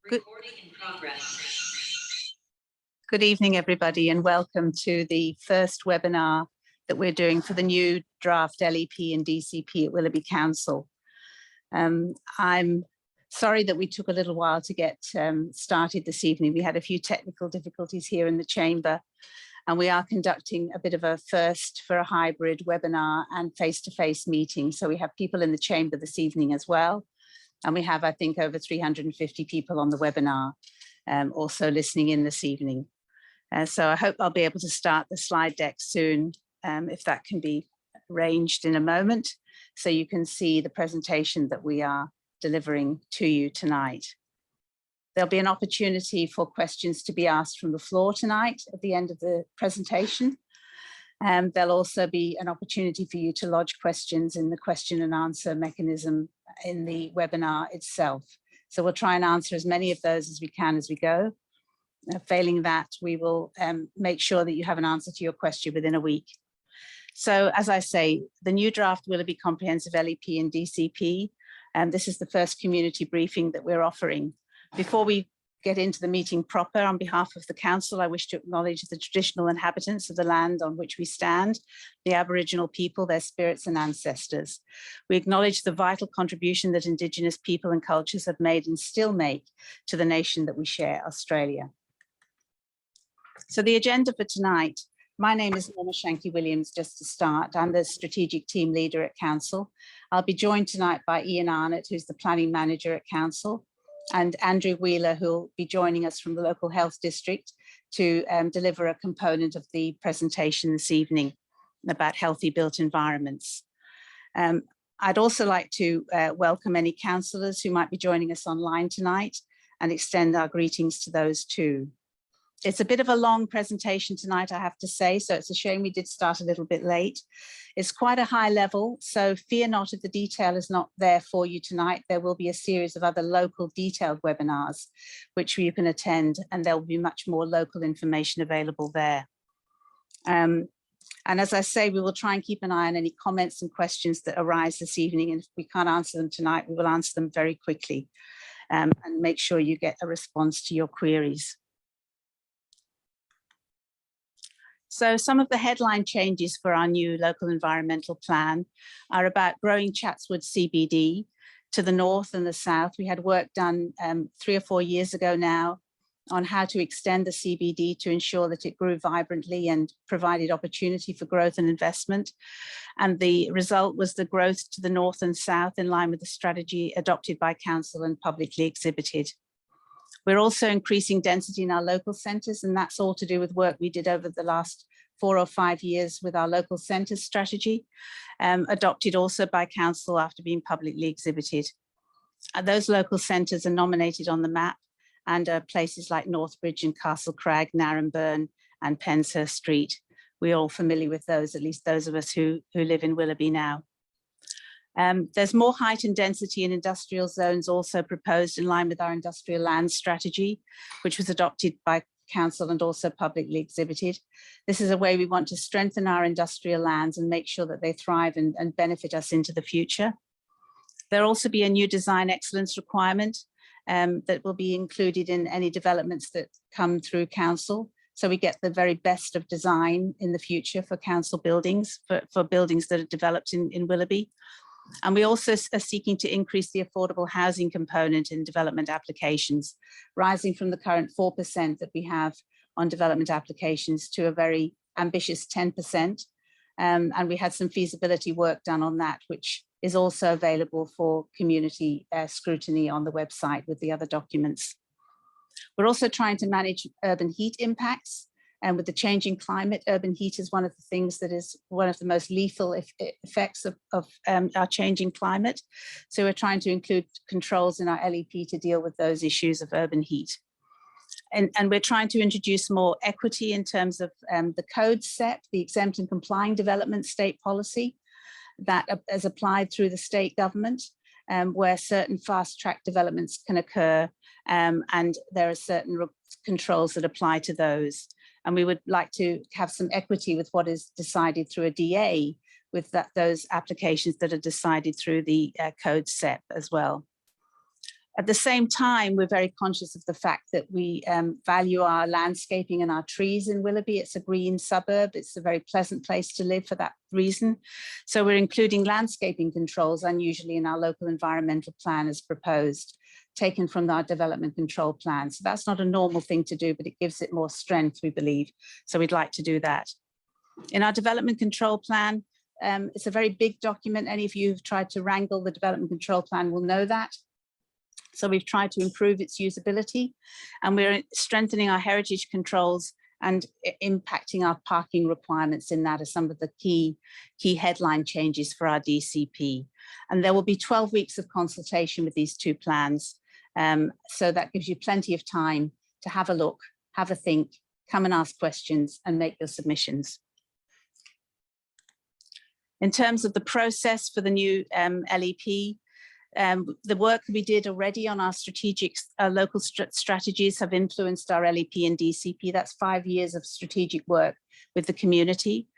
Good evening, everybody, and welcome to the first webinar that we're doing for the new draft LEP and DCP at Willoughby Council. I'm sorry that we took a little while to get started this evening. We had a few technical difficulties here in the chamber, and we are conducting a bit of a first for a hybrid webinar and face-to-face meeting. So we have people in the chamber this evening as well. And we have, I think, over 350 people on the webinar also listening in this evening. So I hope I'll be able to start the slide deck soon, if that can be arranged in a moment, so you can see the presentation that we are delivering to you tonight. There'll be an opportunity for questions to be asked from the floor tonight at the end of the presentation. There'll also be an opportunity for you to lodge questions in the question and answer mechanism in the webinar itself. So we'll try and answer as many of those as we can as we go. Failing that, we will make sure that you have an answer to your question within a week. So as I say, the new draft Willoughby Comprehensive LEP and DCP, and this is the first community briefing that we're offering. Before we get into the meeting proper, on behalf of the council, I wish to acknowledge the traditional inhabitants of the land on which we stand, the Aboriginal people, their spirits and ancestors. We acknowledge the vital contribution that Indigenous people and cultures have made and still make to the nation that we share, Australia. So the agenda for tonight, my name is Norma Shanky-Williams, just to start. I'm the strategic team leader at council. I'll be joined tonight by Ian Arnott, who's the planning manager at council, and Andrew Wheeler, who'll be joining us from the local health district to deliver a component of the presentation this evening about healthy built environments. I'd also like to welcome any councillors who might be joining us online tonight and extend our greetings to those too. It's a bit of a long presentation tonight, I have to say, so it's a shame we did start a little bit late. It's quite a high level, so fear not if the detail is not there for you tonight. There will be a series of other local detailed webinars which you can attend, and there will be much more local information available there. And as I say, we will try and keep an eye on any comments and questions that arise this evening, and if we can't answer them tonight, we will answer them very quickly and make sure you get a response to your queries. So some of the headline changes for our new local environmental plan are about growing Chatswood CBD to the north and the south. We had work done 3 or 4 years ago now on how to extend the CBD to ensure that it grew vibrantly and provided opportunity for growth and investment. And the result was the growth to the north and south in line with the strategy adopted by council and publicly exhibited. We're also increasing density in our local centres, and that's all to do with work we did over the last 4 or 5 years with our local centres strategy, adopted also by council after being publicly exhibited. Those local centres are nominated on the map and are places like Northbridge and Castle Crag, Naremburn and Penshurst Street. We're all familiar with those, at least those of us who live in Willoughby now. There's more height and density in industrial zones also proposed in line with our industrial land strategy, which was adopted by council and also publicly exhibited. This is a way we want to strengthen our industrial lands and make sure that they thrive and benefit us into the future. There'll also be a new design excellence requirement that will be included in any developments that come through council. So we get the very best of design in the future for council buildings, for buildings that are developed in Willoughby. And we also are seeking to increase the affordable housing component in development applications, rising from the current 4% that we have on development applications to a very ambitious 10%. And we had some feasibility work done on that, which is also available for community scrutiny on the website with the other documents. We're also trying to manage urban heat impacts. And with the changing climate, urban heat is one of the things that is one of the most lethal effects of our changing climate. So we're trying to include controls in our LEP to deal with those issues of urban heat. And we're trying to introduce more equity in terms of the code set, the exempt and complying development state policy that is applied through the state government, where certain fast track developments can occur, and there are certain controls that apply to those. And we would like to have some equity with what is decided through a DA with those applications that are decided through the code set as well. At the same time, we're very conscious of the fact that we value our landscaping and our trees in Willoughby. It's a green suburb. It's a very pleasant place to live for that reason. So we're including landscaping controls unusually in our local environmental plan as proposed, taken from our development control plan. So that's not a normal thing to do, but it gives it more strength, we believe. So we'd like to do that. In our development control plan, it's a very big document. Any of you who've tried to wrangle the development control plan will know that. So we've tried to improve its usability, and we're strengthening our heritage controls and impacting our parking requirements in that as some of the key headline changes for our DCP. And there will be 12 weeks of consultation with these two plans. So that gives you plenty of time to have a look, have a think, come and ask questions and make your submissions. In terms of the process for the new LEP, the work we did already on our strategic local strategies have influenced our LEP and DCP. That's 5 years of strategic work with the community.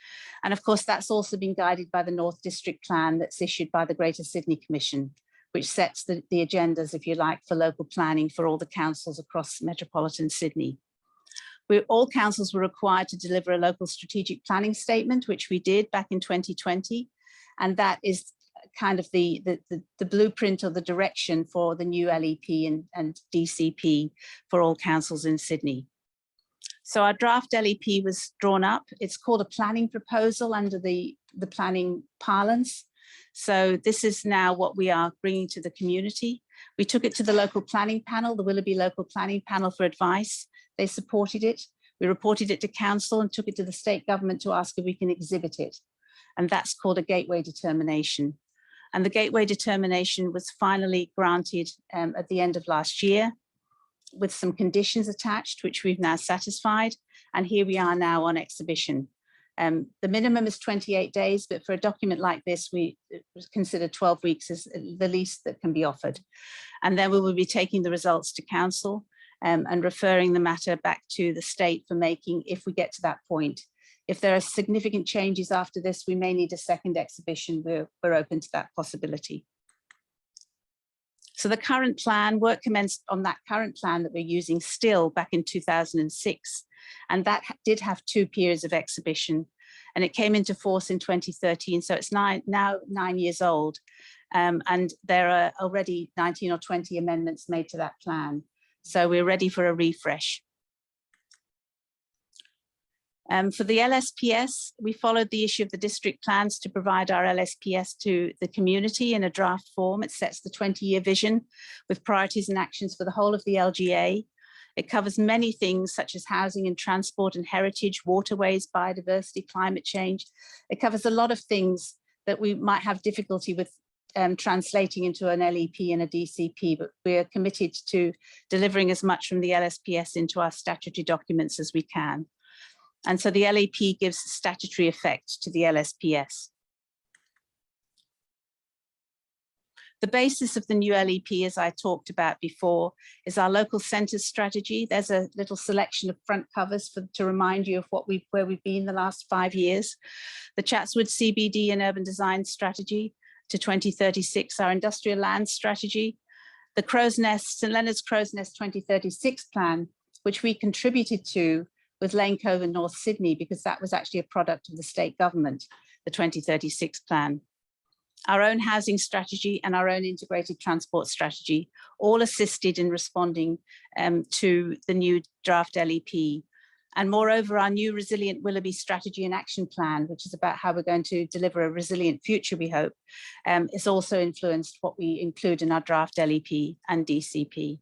And of course, that's also been guided by the North District Plan that's issued by the Greater Sydney Commission, which sets the agendas, if you like, for local planning for all the councils across metropolitan Sydney. All councils were required to deliver a local strategic planning statement, which we did back in 2020. And that is kind of the blueprint or the direction for the new LEP and DCP for all councils in Sydney. So our draft LEP was drawn up. It's called a planning proposal under the planning parlance. So this is now what we are bringing to the community. We took it to the local planning panel, the Willoughby local planning panel, for advice. They supported it. We reported it to council and took it to the state government to ask if we can exhibit it. And that's called a gateway determination. And the gateway determination was finally granted at the end of last year with some conditions attached, which we've now satisfied. And here we are now on exhibition. The minimum is 28 days, but for a document like this, we consider 12 weeks as the least that can be offered. And then we will be taking the results to council and referring the matter back to the state for making, if we get to that point. If there are significant changes after this, we may need a second exhibition. We're open to that possibility. So the current plan, work commenced on that current plan that we're using still back in 2006. And that did have 2 periods of exhibition, and it came into force in 2013. So it's now 9 years old. And there are already 19 or 20 amendments made to that plan. So we're ready for a refresh. For the LSPS, we followed the issue of the district plans to provide our LSPS to the community in a draft form. It sets the 20-year vision with priorities and actions for the whole of the LGA. It covers many things such as housing and transport and heritage, waterways, biodiversity, climate change. It covers a lot of things that we might have difficulty with translating into an LEP and a DCP, but we're committed to delivering as much from the LSPS into our statutory documents as we can. And so the LEP gives statutory effect to the LSPS. The basis of the new LEP, as I talked about before, is our local centres strategy. There's a little selection of front covers to remind you of where we've been the last 5 years. The Chatswood CBD and urban design strategy to 2036, our industrial land strategy, the Crow's Nest, St Leonard's Crow's Nest 2036 plan, which we contributed to with Lane Cove and North Sydney, because that was actually a product of the state government, the 2036 plan. Our own housing strategy and our own integrated transport strategy, all assisted in responding to the new draft LEP. And moreover, our new Resilient Willoughby strategy and action plan, which is about how we're going to deliver a resilient future, we hope, is also influenced what we include in our draft LEP and DCP.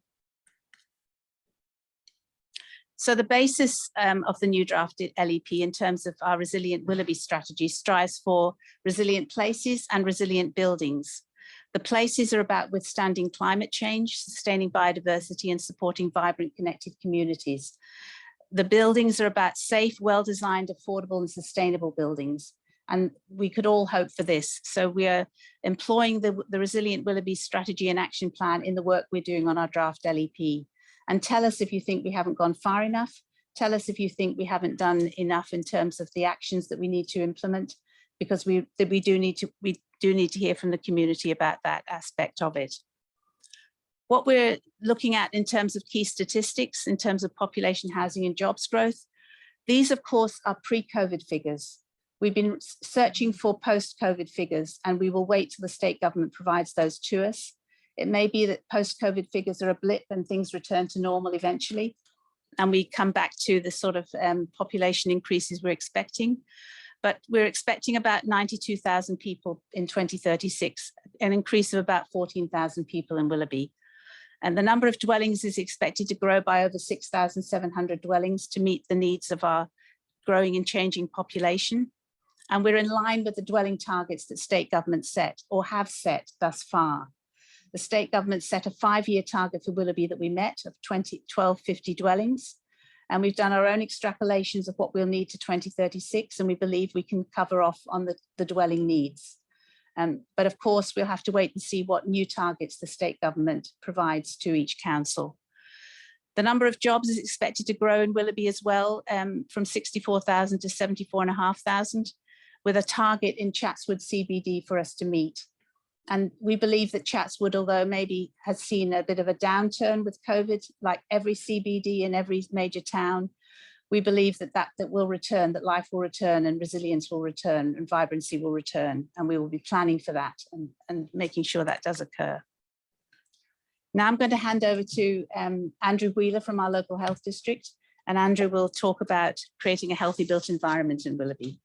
So the basis of the new draft LEP in terms of our Resilient Willoughby strategy strives for resilient places and resilient buildings. The places are about withstanding climate change, sustaining biodiversity and supporting vibrant connected communities. The buildings are about safe, well-designed, affordable and sustainable buildings. And we could all hope for this. So we are employing the Resilient Willoughby strategy and action plan in the work we're doing on our draft LEP. And tell us if you think we haven't gone far enough. Tell us if you think we haven't done enough in terms of the actions that we need to implement, because we do need to hear from the community about that aspect of it. What we're looking at in terms of key statistics, in terms of population, housing and jobs growth, these of course are pre-COVID figures. We've been searching for post-COVID figures, and we will wait till the state government provides those to us. It may be that post-COVID figures are a blip and things return to normal eventually, and we come back to the sort of population increases we're expecting. But we're expecting about 92,000 people in 2036, an increase of about 14,000 people in Willoughby. And the number of dwellings is expected to grow by over 6,700 dwellings to meet the needs of our growing and changing population. And we're in line with the dwelling targets that state governments set or have set thus far. The state government set a 5-year target for Willoughby that we met of 1,250 dwellings. And we've done our own extrapolations of what we'll need to 2036, and we believe we can cover off on the dwelling needs. But of course, we'll have to wait and see what new targets the state government provides to each council. The number of jobs is expected to grow in Willoughby as well, from 64,000 to 74,500, with a target in Chatswood CBD for us to meet. And we believe that Chatswood, although maybe has seen a bit of a downturn with COVID, like every CBD in every major town, we believe that will return, that life will return and resilience will return and vibrancy will return. And we will be planning for that and making sure that does occur. Now I'm going to hand over to Andrew Wheeler from our local health district, and Andrew will talk about creating a healthy built environment in Willoughby.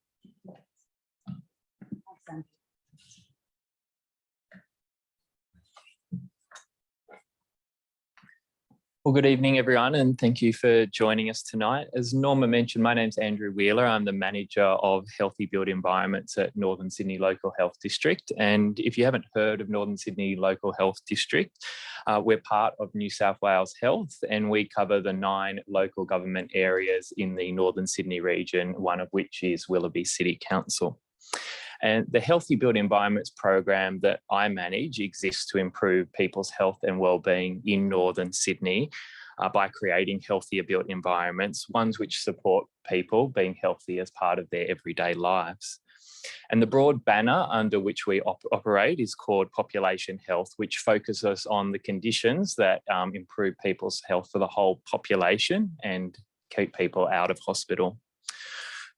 Well, good evening, everyone, and thank you for joining us tonight. As Norma mentioned, my name's Andrew Wheeler. I'm the manager of Healthy Built Environments at Northern Sydney Local Health District. And if you haven't heard of Northern Sydney Local Health District, we're part of New South Wales Health, and we cover the 9 local government areas in the Northern Sydney region, one of which is Willoughby City Council. And the Healthy Built Environments program that I manage exists to improve people's health and wellbeing in Northern Sydney by creating healthier built environments, ones which support people being healthy as part of their everyday lives. And the broad banner under which we operate is called Population Health, which focuses on the conditions that improve people's health for the whole population and keep people out of hospital.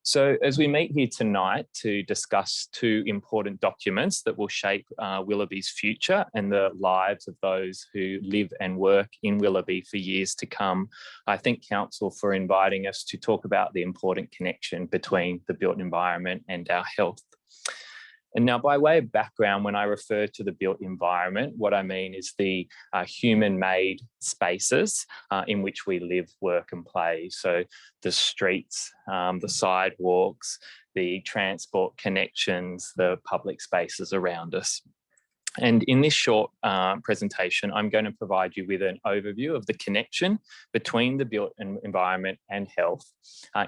So as we meet here tonight to discuss 2 important documents that will shape Willoughby's future and the lives of those who live and work in Willoughby for years to come, I thank Council for inviting us to talk about the important connection between the built environment and our health. And now, by way of background, when I refer to the built environment, what I mean is the human-made spaces in which we live, work and play. So the streets, the sidewalks, the transport connections, the public spaces around us. And in this short presentation, I'm going to provide you with an overview of the connection between the built environment and health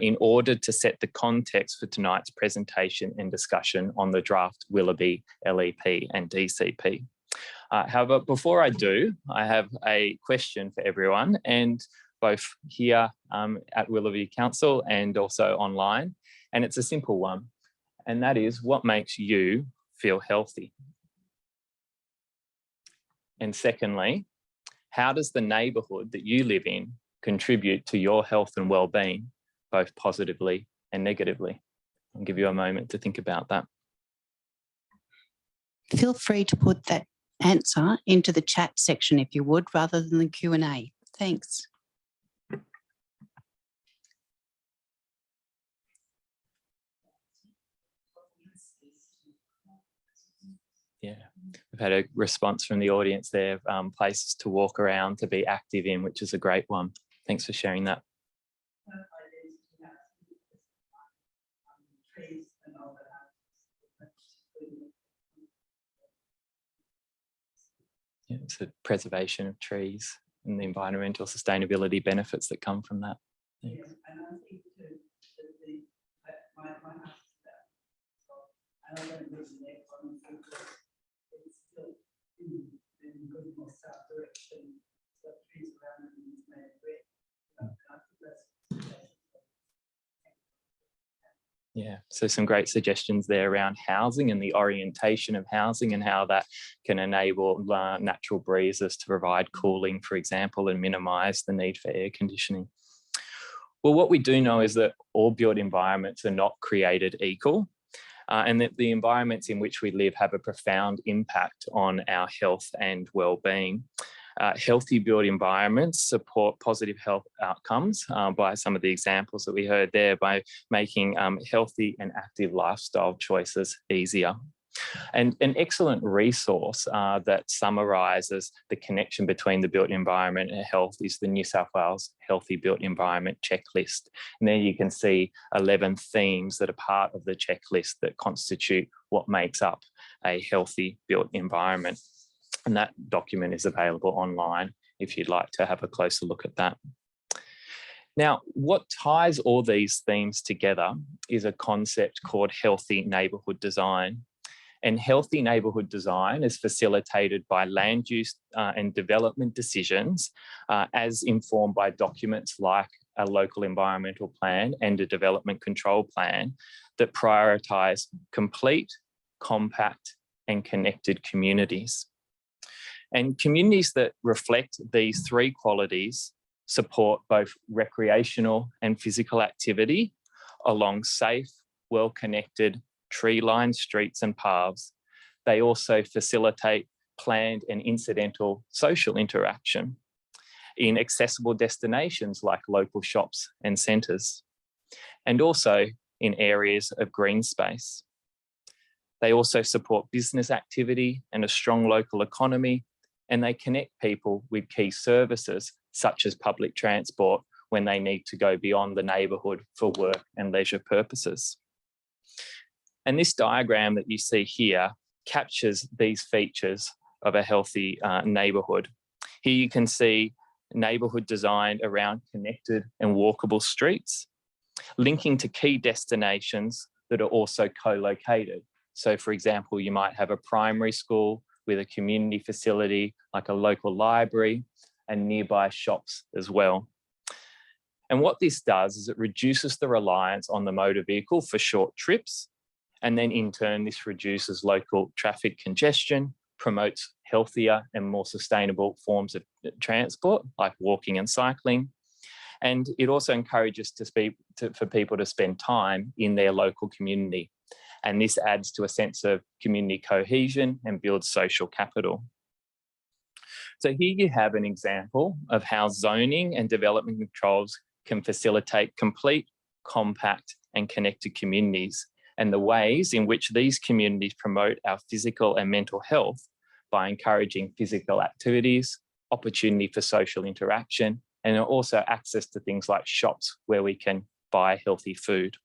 in order to set the context for tonight's presentation and discussion on the draft Willoughby LEP and DCP. However, before I do, I have a question for everyone, and both here at Willoughby Council and also online. And it's a simple one, and that is, what makes you feel healthy? And secondly, how does the neighbourhood that you live in contribute to your health and well-being, both positively and negatively? I'll give you a moment to think about that. Feel free to put that answer into the chat section if you would, rather than the Q&A. Thanks. Yeah, we've had a response from the audience there, places to walk around, to be active in, which is a great one. Thanks for sharing that. Yeah, it's the preservation of trees and the environmental sustainability benefits that come from that. Thanks. Yeah, and I think too that my house is that. So I don't live in there, it's still in good more south direction. So trees around it is made red. Yeah, so some great suggestions there around housing and the orientation of housing and how that can enable natural breezes to provide cooling, for example, and minimise the need for air conditioning. Well, what we do know is that all built environments are not created equal, and that the environments in which we live have a profound impact on our health and well-being. Healthy built environments support positive health outcomes by some of the examples that we heard there, by making healthy and active lifestyle choices easier. And an excellent resource that summarises the connection between the built environment and health is the New South Wales Healthy Built Environment Checklist. And there you can see 11 themes that are part of the checklist that constitute what makes up a healthy built environment. And that document is available online if you'd like to have a closer look at that. Now, what ties all these themes together is a concept called healthy neighbourhood design. And healthy neighbourhood design is facilitated by land use and development decisions as informed by documents like a local environmental plan and a development control plan that prioritise complete, compact and connected communities. And communities that reflect these three qualities support both recreational and physical activity along safe, well-connected, tree-lined streets and paths. They also facilitate planned and incidental social interaction in accessible destinations like local shops and centres, and also in areas of green space. They also support business activity and a strong local economy, and they connect people with key services such as public transport when they need to go beyond the neighbourhood for work and leisure purposes. And this diagram that you see here captures these features of a healthy neighbourhood. Here you can see neighbourhood designed around connected and walkable streets, linking to key destinations that are also co-located. So for example, you might have a primary school with a community facility like a local library and nearby shops as well. And what this does is it reduces the reliance on the motor vehicle for short trips. And then in turn, this reduces local traffic congestion, promotes healthier and more sustainable forms of transport like walking and cycling. And it also encourages for people to spend time in their local community. And this adds to a sense of community cohesion and builds social capital. So here you have an example of how zoning and development controls can facilitate complete, compact and connected communities, and the ways in which these communities promote our physical and mental health by encouraging physical activities, opportunity for social interaction, and also access to things like shops where we can buy healthy food.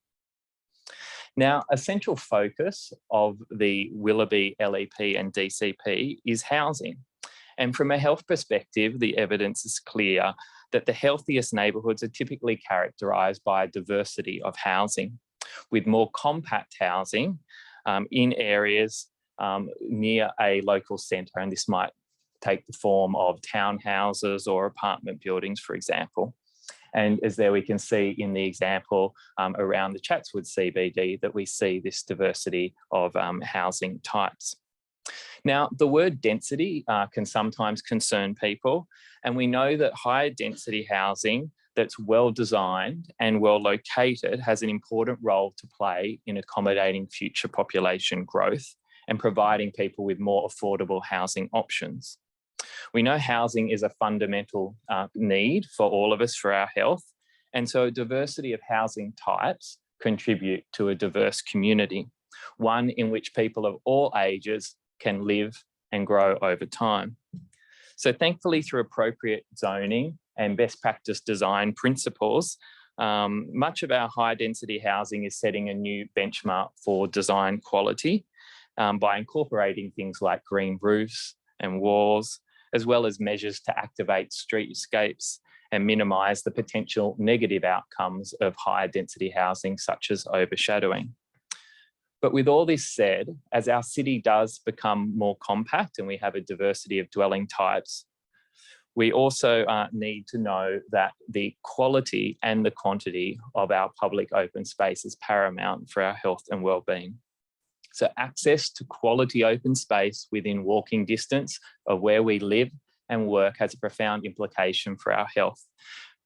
Now, a central focus of the Willoughby LEP and DCP is housing. And from a health perspective, the evidence is clear that the healthiest neighbourhoods are typically characterised by a diversity of housing, with more compact housing in areas near a local centre. And this might take the form of townhouses or apartment buildings, for example. And as there we can see in the example around the Chatswood CBD that we see this diversity of housing types. Now, the word density can sometimes concern people, and we know that higher density housing that's well designed and well located has an important role to play in accommodating future population growth and providing people with more affordable housing options. We know housing is a fundamental need for all of us for our health, and so a diversity of housing types contribute to a diverse community, one in which people of all ages can live and grow over time. So thankfully, through appropriate zoning and best practice design principles, much of our high density housing is setting a new benchmark for design quality by incorporating things like green roofs and walls, as well as measures to activate streetscapes and minimise the potential negative outcomes of higher density housing, such as overshadowing. But with all this said, as our city does become more compact and we have a diversity of dwelling types, We also need to know that the quality and the quantity of our public open space is paramount for our health and well-being. So access to quality open space within walking distance of where we live and work has a profound implication for our health.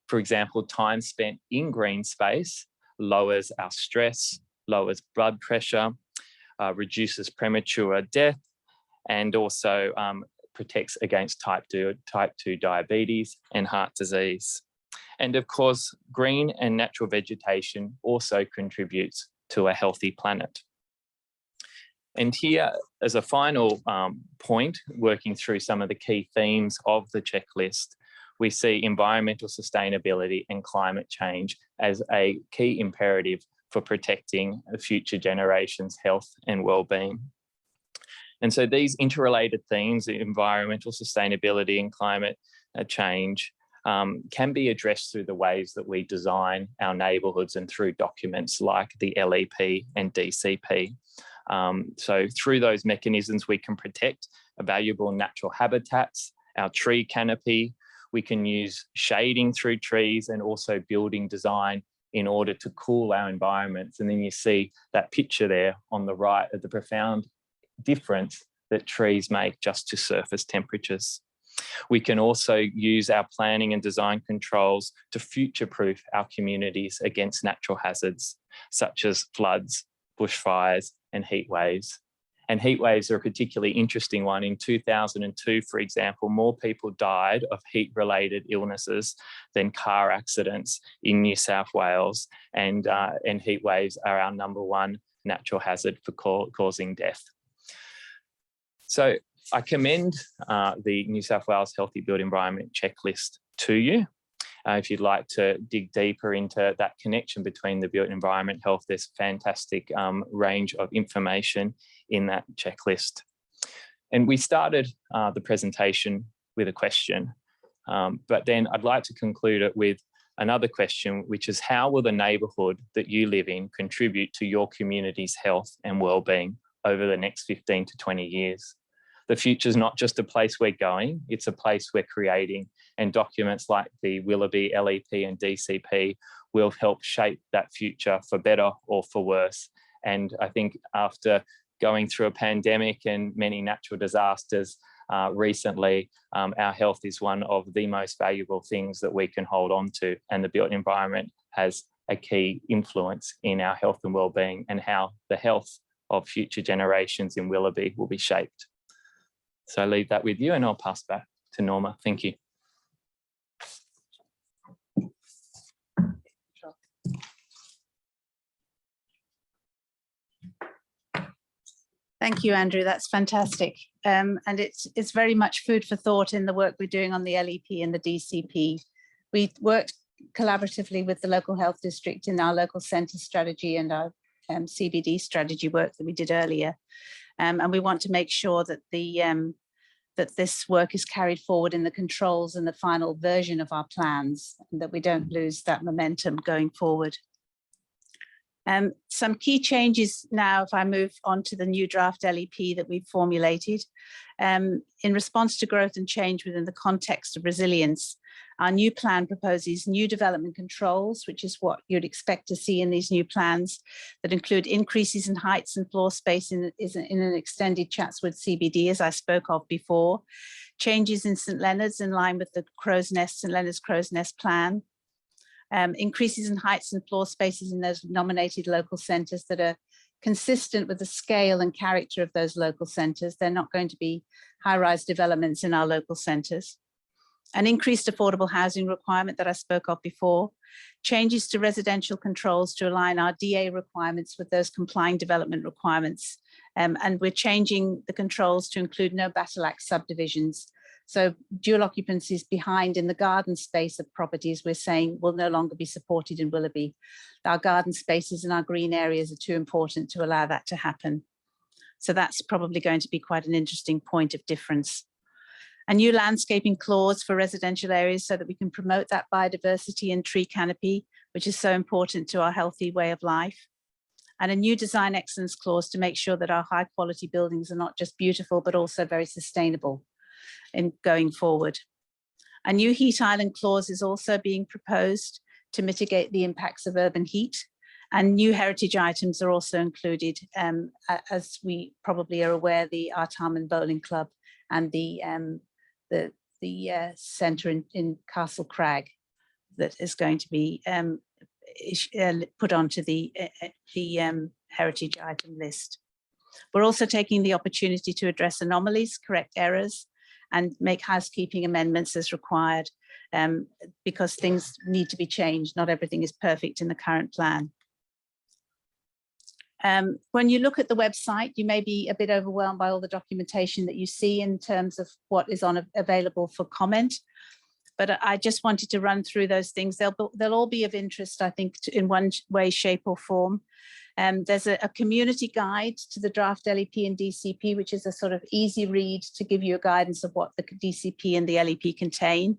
For example, time spent in green space lowers our stress, lowers blood pressure, reduces premature death, and also protects against type 2 diabetes and heart disease. And of course, green and natural vegetation also contributes to a healthy planet. And here, as a final point, working through some of the key themes of the checklist, we see environmental sustainability and climate change as a key imperative for protecting future generations' health and well-being. And so these interrelated themes, environmental sustainability and climate change, can be addressed through the ways that we design our neighbourhoods and through documents like the LEP and DCP. So through those mechanisms, we can protect valuable natural habitats, our tree canopy. We can use shading through trees and also building design in order to cool our environments. And then you see that picture there on the right of the profound difference that trees make just to surface temperatures. We can also use our planning and design controls to future-proof our communities against natural hazards, such as floods, bushfires, and heat waves. And heat waves are a particularly interesting one. In 2002, for example, more people died of heat-related illnesses than car accidents in New South Wales, and heat waves are our #1 natural hazard for causing death. So I commend the New South Wales Healthy Built Environment Checklist to you. If you'd like to dig deeper into that connection between the built environment health, there's a fantastic range of information in that checklist. And we started the presentation with a question, but then I'd like to conclude it with another question, which is how will the neighbourhood that you live in contribute to your community's health and well-being over the next 15 to 20 years? The future is not just a place we're going, it's a place we're creating, and documents like the Willoughby, LEP and DCP will help shape that future for better or for worse. And I think after going through a pandemic and many natural disasters recently, our health is one of the most valuable things that we can hold on to, and the built environment has a key influence in our health and well-being and how the health of future generations in Willoughby will be shaped. So I leave that with you and I'll pass back to Norma. Thank you. Thank you, Andrew. That's fantastic. And it's very much food for thought in the work we're doing on the LEP and the DCP. We worked collaboratively with the local health district in our local centre strategy and our CBD strategy work that we did earlier. And we want to make sure that that this work is carried forward in the controls and the final version of our plans, and that we don't lose that momentum going forward. Some key changes now, if I move on to the new draft LEP that we've formulated. In response to growth and change within the context of resilience, our new plan proposes new development controls, which is what you'd expect to see in these new plans, that include increases in heights and floor space in an extended Chatswood CBD, as I spoke of before, changes in St Leonard's in line with the St Leonard's Crow's Nest plan, increases in heights and floor spaces in those nominated local centres that are consistent with the scale and character of those local centres. They're not going to be high-rise developments in our local centres. An increased affordable housing requirement that I spoke of before, changes to residential controls to align our DA requirements with those complying development requirements. And we're changing the controls to include no battle axe subdivisions. So dual occupancies behind in the garden space of properties we're saying will no longer be supported in Willoughby. Our garden spaces and our green areas are too important to allow that to happen. So that's probably going to be quite an interesting point of difference. A new landscaping clause for residential areas so that we can promote that biodiversity and tree canopy, which is so important to our healthy way of life. And a new design excellence clause to make sure that our high quality buildings are not just beautiful, but also very sustainable in going forward. A new heat island clause is also being proposed to mitigate the impacts of urban heat. And new heritage items are also included, as we probably are aware, the Artarmon Bowling Club and the centre in Castle Crag that is going to be put onto the heritage item list. We're also taking the opportunity to address anomalies, correct errors, and make housekeeping amendments as required, because things need to be changed. Not everything is perfect in the current plan. When you look at the website, you may be a bit overwhelmed by all the documentation that you see in terms of what is available for comment. But I just wanted to run through those things. They'll all be of interest, I think, in one way, shape or form. There's a community guide to the draft LEP and DCP, which is a sort of easy read to give you a guidance of what the DCP and the LEP contain.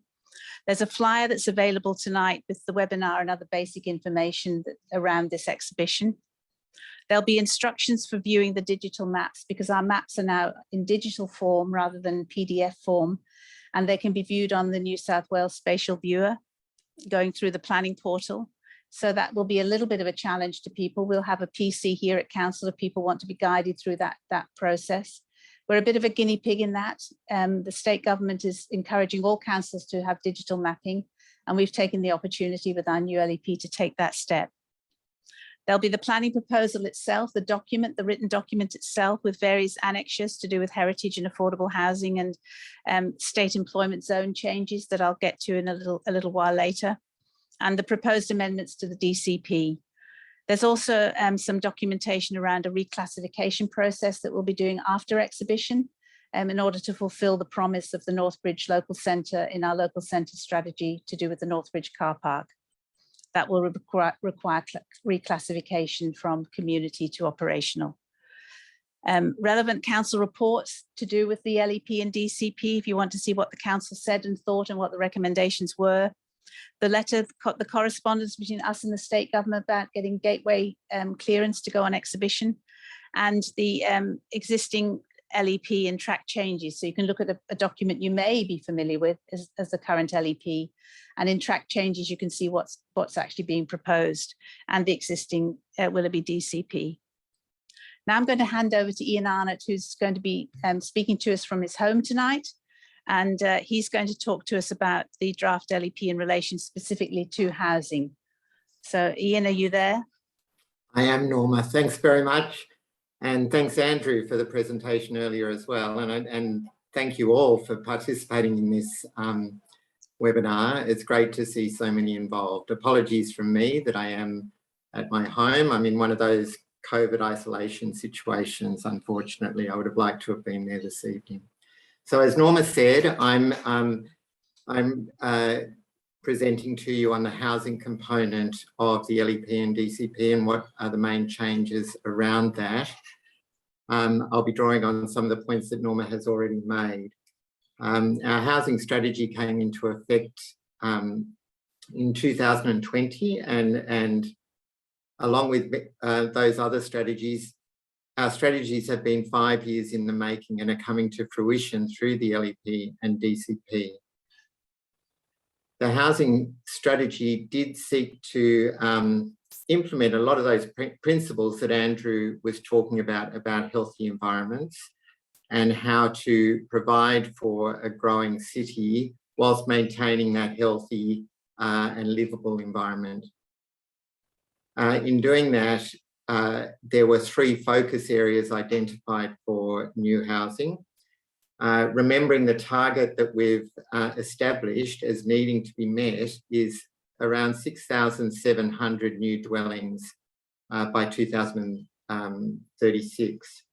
There's a flyer that's available tonight with the webinar and other basic information around this exhibition. There'll be instructions for viewing the digital maps, because our maps are now in digital form rather than PDF form, and they can be viewed on the New South Wales Spatial Viewer going through the planning portal. So that will be a little bit of a challenge to people. We'll have a PC here at Council if people want to be guided through that process. We're a bit of a guinea pig in that. The state government is encouraging all councils to have digital mapping, and we've taken the opportunity with our new LEP to take that step. There'll be the planning proposal itself, the document, the written document itself, with various annexures to do with heritage and affordable housing and state employment zone changes that I'll get to in a little while later, and the proposed amendments to the DCP. There's also some documentation around a reclassification process that we'll be doing after exhibition in order to fulfil the promise of the Northbridge Local Centre in our local centre strategy to do with the Northbridge car park. That will require reclassification from community to operational. Relevant council reports to do with the LEP and DCP, if you want to see what the council said and thought and what the recommendations were. The letter, the correspondence between us and the state government about getting gateway clearance to go on exhibition, and the existing LEP and track changes. So you can look at a document you may be familiar with as the current LEP, and in track changes you can see what's actually being proposed, and the existing Willoughby DCP. Now I'm going to hand over to Ian Arnott, who's going to be speaking to us from his home tonight, and he's going to talk to us about the draft LEP in relation specifically to housing. So Ian, are you there? I am, Norma. Thanks very much. And thanks, Andrew, for the presentation earlier as well. And thank you all for participating in this webinar. It's great to see so many involved. Apologies from me that I am at my home. I'm in one of those COVID isolation situations. Unfortunately, I would have liked to have been there this evening. So as Norma said, I'm presenting to you on the housing component of the LEP and DCP and what are the main changes around that. I'll be drawing on some of the points that Norma has already made. Our housing strategy came into effect in 2020, and along with those other strategies, our strategies have been 5 years in the making and are coming to fruition through the LEP and DCP. The housing strategy did seek to implement a lot of those principles that Andrew was talking about healthy environments and how to provide for a growing city whilst maintaining that healthy and livable environment. In doing that, there were 3 focus areas identified for new housing. Remembering the target that we've established as needing to be met is around 6,700 new dwellings by 2036.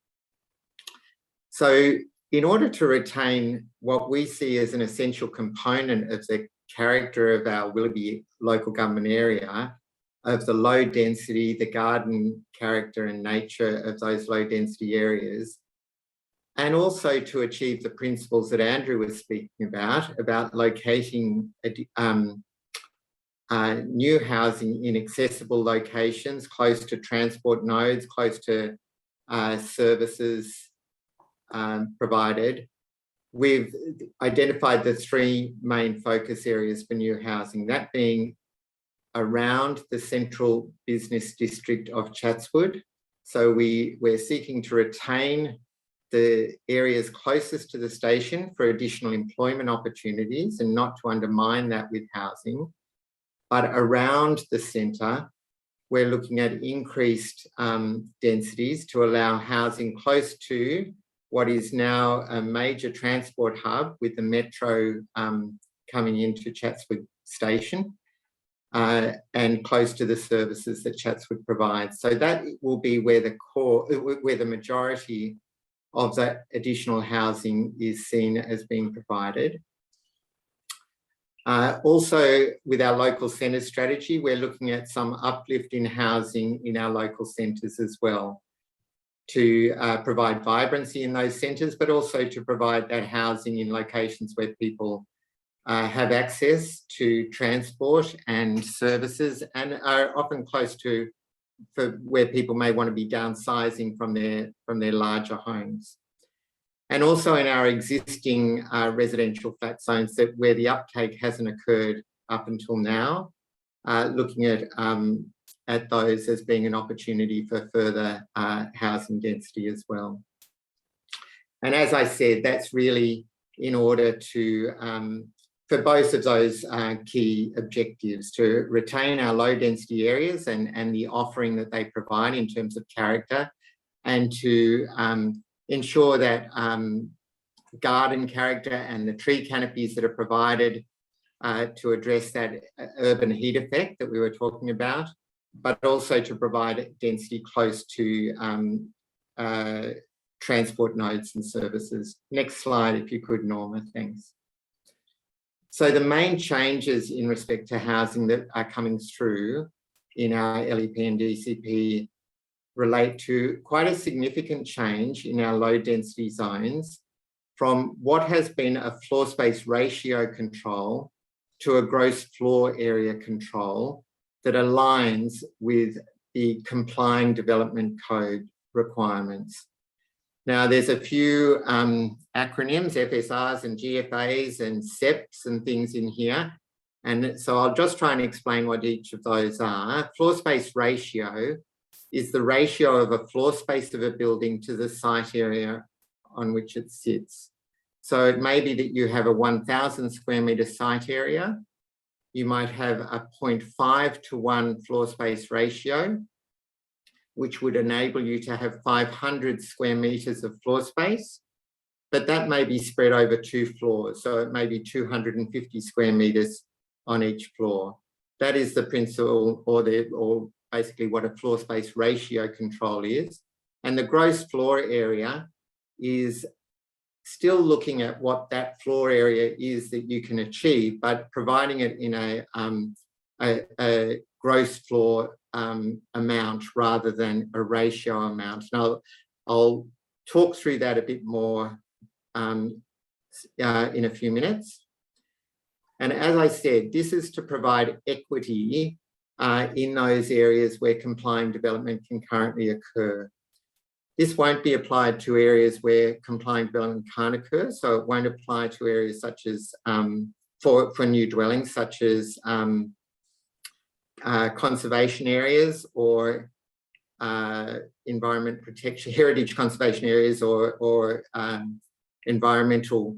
So in order to retain what we see as an essential component of the character of our Willoughby local government area, of the low density, the garden character and nature of those low density areas, and also to achieve the principles that Andrew was speaking about locating new housing in accessible locations, close to transport nodes, close to services provided, we've identified the three main focus areas for new housing, that being around the central business district of Chatswood. So we're seeking to retain the areas closest to the station for additional employment opportunities and not to undermine that with housing. But around the centre, we're looking at increased densities to allow housing close to what is now a major transport hub with the metro coming into Chatswood Station and close to the services that Chatswood provides. So that will be where the majority of that additional housing is seen as being provided. Also, with our local centre strategy, we're looking at some uplift in housing in our local centres as well to provide vibrancy in those centres, but also to provide that housing in locations where people have access to transport and services and are often close to where people may want to be downsizing from their larger homes. And also in our existing residential flat zones where the uptake hasn't occurred up until now, looking at those as being an opportunity for further housing density as well. And as I said, that's really in order to, for both of those key objectives, to retain our low density areas and the offering that they provide in terms of character, and to ensure that garden character and the tree canopies that are provided to address that urban heat effect that we were talking about, but also to provide density close to transport nodes and services. Next slide, if you could, Norma, thanks. So the main changes in respect to housing that are coming through in our LEP and DCP relate to quite a significant change in our low density zones from what has been a floor space ratio control to a gross floor area control that aligns with the complying development code requirements. Now, there's a few acronyms, FSRs and GFAs and SEPs and things in here. And so I'll just try and explain what each of those are. Floor space ratio is the ratio of a floor space of a building to the site area on which it sits. So it may be that you have a 1,000 square metre site area. You might have a 0.5 to 1 floor space ratio, which would enable you to have 500 square metres of floor space, but that may be spread over 2 floors. So it may be 250 square metres on each floor. That is the principle or basically what a floor space ratio control is. And the gross floor area is still looking at what that floor area is that you can achieve, but providing it in a gross floor amount rather than a ratio amount. Now, I'll talk through that a bit more in a few minutes. And as I said, this is to provide equity in those areas where complying development can currently occur. This won't be applied to areas where complying development can't occur. So it won't apply to areas such as for new dwellings, such as conservation areas or environment protection, heritage conservation areas or environmental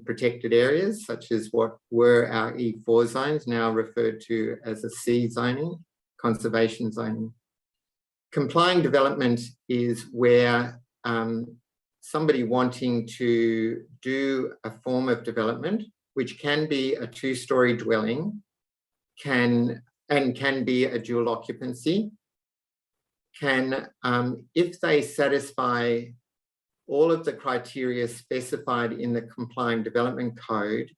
protected areas, such as what were our E4 zones, now referred to as a C zoning, conservation zoning. Complying development is where somebody wanting to do a form of development, which can be a 2-storey dwelling, can be a dual occupancy, can, if they satisfy all of the criteria specified in the complying development code,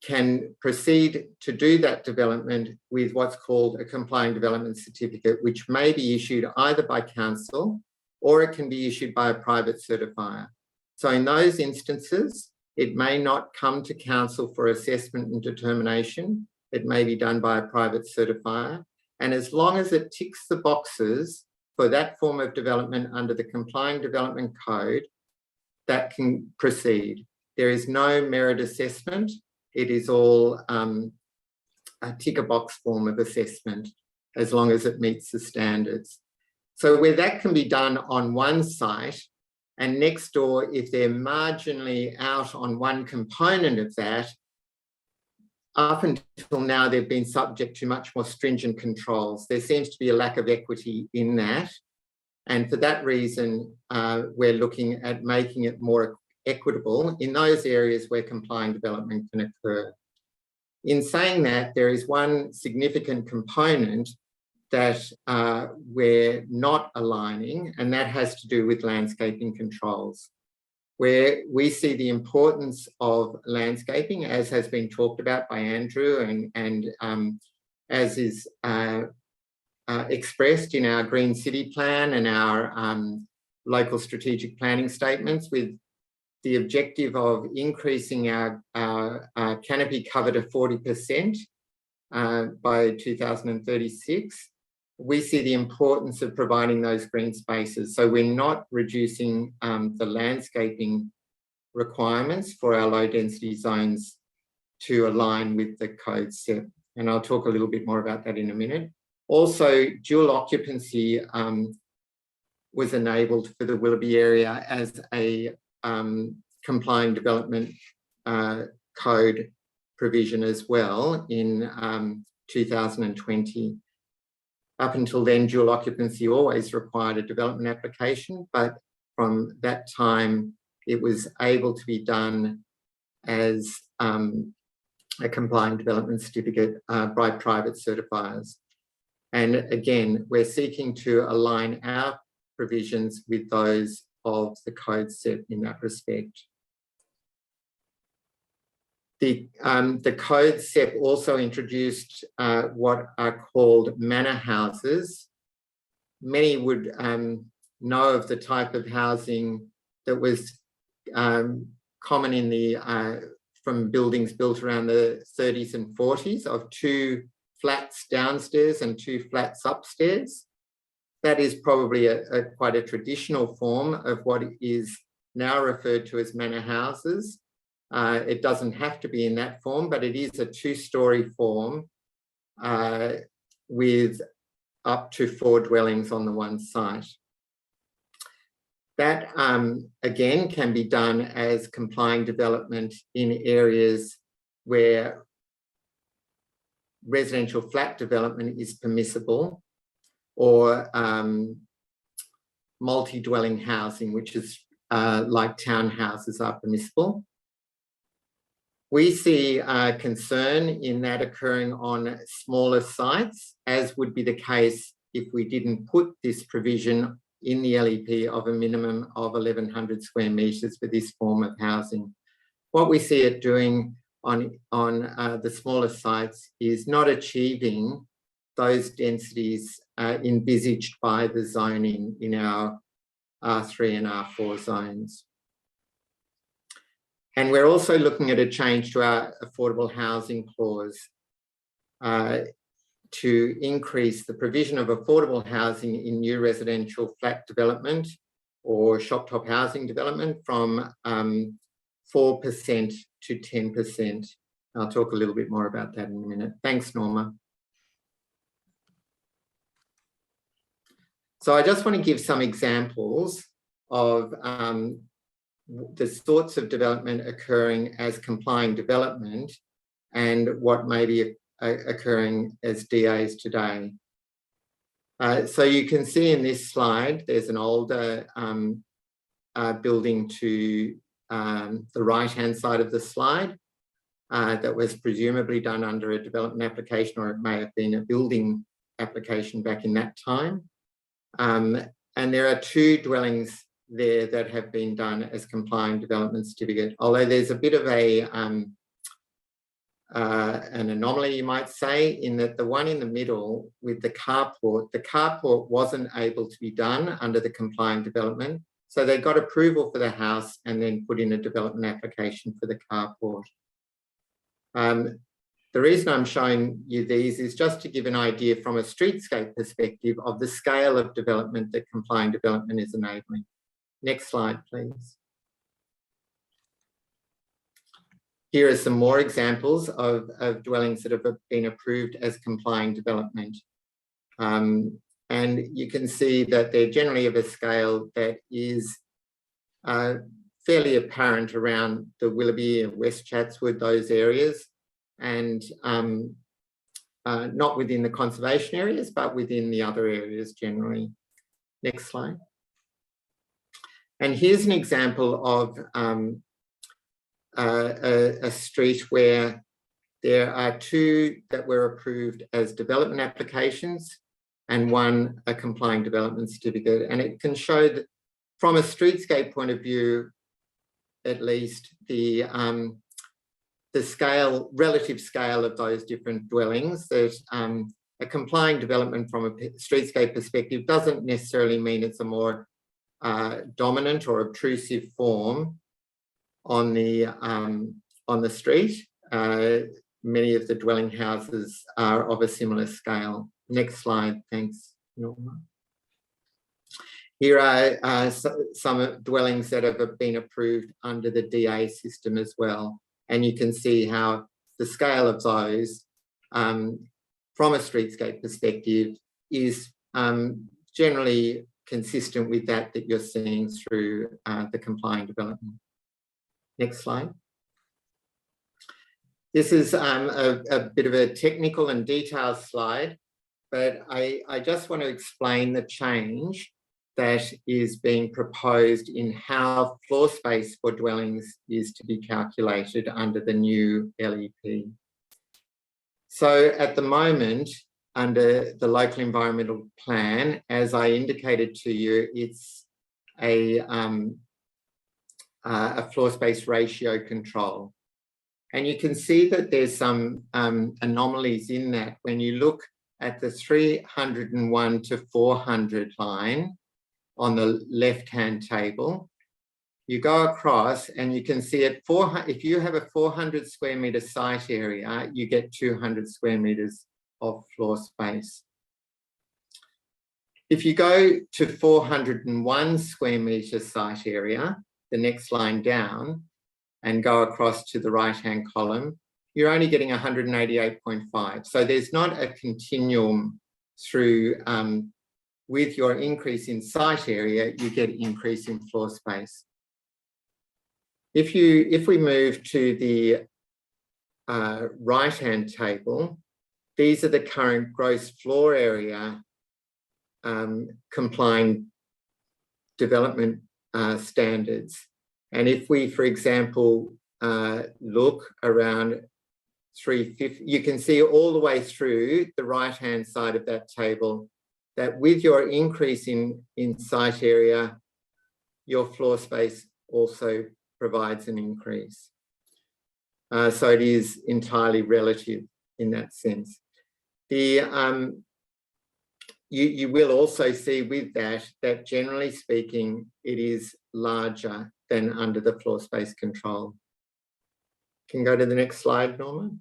can proceed to do that development with what's called a complying development certificate, which may be issued either by council or it can be issued by a private certifier. So in those instances, it may not come to council for assessment and determination. It may be done by a private certifier. And as long as it ticks the boxes for that form of development under the complying development code, that can proceed. There is no merit assessment. It is all a ticker box form of assessment, as long as it meets the standards. So where that can be done on one site, and next door, if they're marginally out on one component of that, up until now, they've been subject to much more stringent controls. There seems to be a lack of equity in that. And for that reason, we're looking at making it more equitable in those areas where complying development can occur. In saying that, there is one significant component that we're not aligning, and that has to do with landscaping controls, where we see the importance of landscaping, as has been talked about by Andrew, and as is expressed in our Green City Plan and our local strategic planning statements, with the objective of increasing our canopy cover to 40% by 2036. We see the importance of providing those green spaces. So we're not reducing the landscaping requirements for our low density zones to align with the code set. And I'll talk a little bit more about that in a minute. Also, dual occupancy was enabled for the Willoughby area as a complying development code provision as well in 2020. Up until then, dual occupancy always required a development application, but from that time, it was able to be done as a complying development certificate by private certifiers. And again, we're seeking to align our provisions with those of the code set in that respect. The code set also introduced what are called manor houses. Many would know of the type of housing that was common in the from buildings built around the 30s and 40s, of 2 flats downstairs and 2 flats upstairs. That is probably quite a traditional form of what is now referred to as manor houses. It doesn't have to be in that form, but it is a 2-storey form with up to 4 dwellings on the one site. That, again, can be done as complying development in areas where residential flat development is permissible, or multi-dwelling housing, which is like townhouses, are permissible. We see concern in that occurring on smaller sites, as would be the case if we didn't put this provision in the LEP of a minimum of 1,100 square metres for this form of housing. What we see it doing on the smaller sites is not achieving those densities envisaged by the zoning in our R3 and R4 zones. And we're also looking at a change to our affordable housing clause to increase the provision of affordable housing in new residential flat development or shop top housing development from 4% to 10%. I'll talk a little bit more about that in a minute. Thanks, Norma. So I just want to give some examples of the sorts of development occurring as complying development and what may be occurring as DAs today. So you can see in this slide, there's an older building to the right-hand side of the slide that was presumably done under a development application, or it may have been a building application back in that time. And there are 2 dwellings there that have been done as complying development certificate, although there's a bit of an anomaly, you might say, in that the one in the middle with the carport wasn't able to be done under the complying development. So they got approval for the house and then put in a development application for the carport. The reason I'm showing you these is just to give an idea from a streetscape perspective of the scale of development that complying development is enabling. Next slide, please. Here are some more examples of dwellings that have been approved as complying development. And you can see that they're generally of a scale that is fairly apparent around the Willoughby and West Chatswood, those areas, and not within the conservation areas, but within the other areas generally. Next slide. And here's an example of a street where there are 2 that were approved as development applications and 1 a complying development certificate. And it can show that from a streetscape point of view, at least, the scale, relative scale of those different dwellings. That a complying development from a streetscape perspective doesn't necessarily mean it's a more dominant or obtrusive form on the street. Many of the dwelling houses are of a similar scale. Next slide, thanks, Norma. Here are some dwellings that have been approved under the DA system as well. And you can see how the scale of those from a streetscape perspective is generally consistent with that you're seeing through the complying development. Next slide. This is a bit of a technical and detailed slide, but I just want to explain the change that is being proposed in how floor space for dwellings is to be calculated under the new LEP. So at the moment, under the local environmental plan, as I indicated to you, it's a floor space ratio control. And you can see that there's some anomalies in that when you look at the 301 to 400 line on the left-hand table. You go across and you can see at 400, if you have a 400 square metre site area, you get 200 square metres of floor space. If you go to 401 square metre site area, the next line down, and go across to the right-hand column, you're only getting 188.5. So there's not a continuum through, with your increase in site area, you get increase in floor space. If we move to the right-hand table, these are the current gross floor area complying development standards. And if we, for example, look around 350, you can see all the way through the right-hand side of that table that with your increase in site area, your floor space also provides an increase. So it is entirely relative in that sense. You will also see with that generally speaking, it is larger than under the floor space control. Can you go to the next slide, Norma?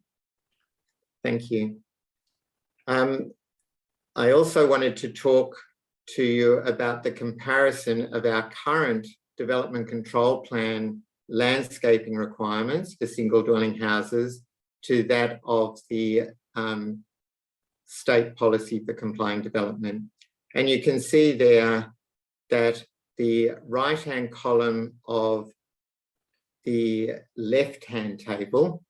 Thank you. I also wanted to talk to you about the comparison of our current development control plan landscaping requirements for single dwelling houses to that of the state policy for complying development. And you can see there that the right-hand column of the left-hand table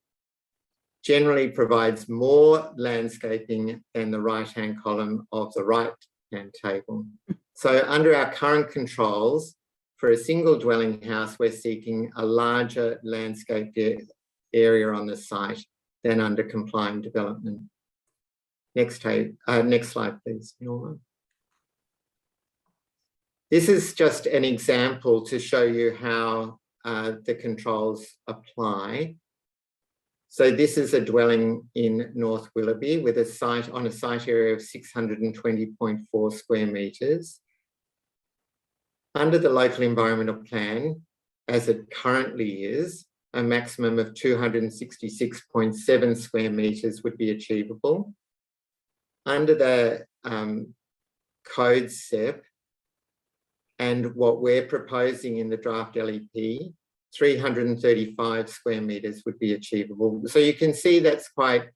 generally provides more landscaping than the right-hand column of the right-hand table. So under our current controls, for a single dwelling house, we're seeking a larger landscaped area on the site than under complying development. Next slide, please, Norma. This is just an example to show you how the controls apply. So this is a dwelling in North Willoughby with a site on a site area of 620.4 square metres. Under the local environmental plan, as it currently is, a maximum of 266.7 square metres would be achievable. Under the code SEP and what we're proposing in the draft LEP, 335 square metres would be achievable. So you can see that's quite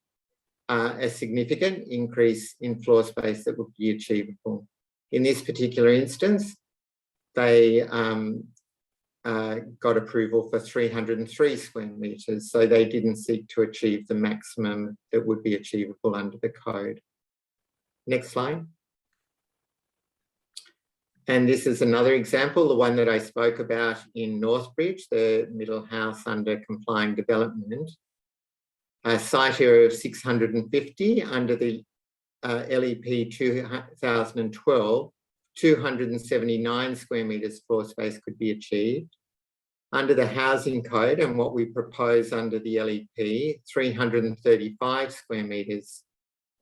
a significant increase in floor space that would be achievable. In this particular instance, they got approval for 303 square metres, so they didn't seek to achieve the maximum that would be achievable under the code. Next slide. And this is another example, the one that I spoke about in Northbridge, the middle house under complying development. A site area of 650 under the LEP 2012, 279 square metres floor space could be achieved. Under the housing code and what we propose under the LEP, 335 square metres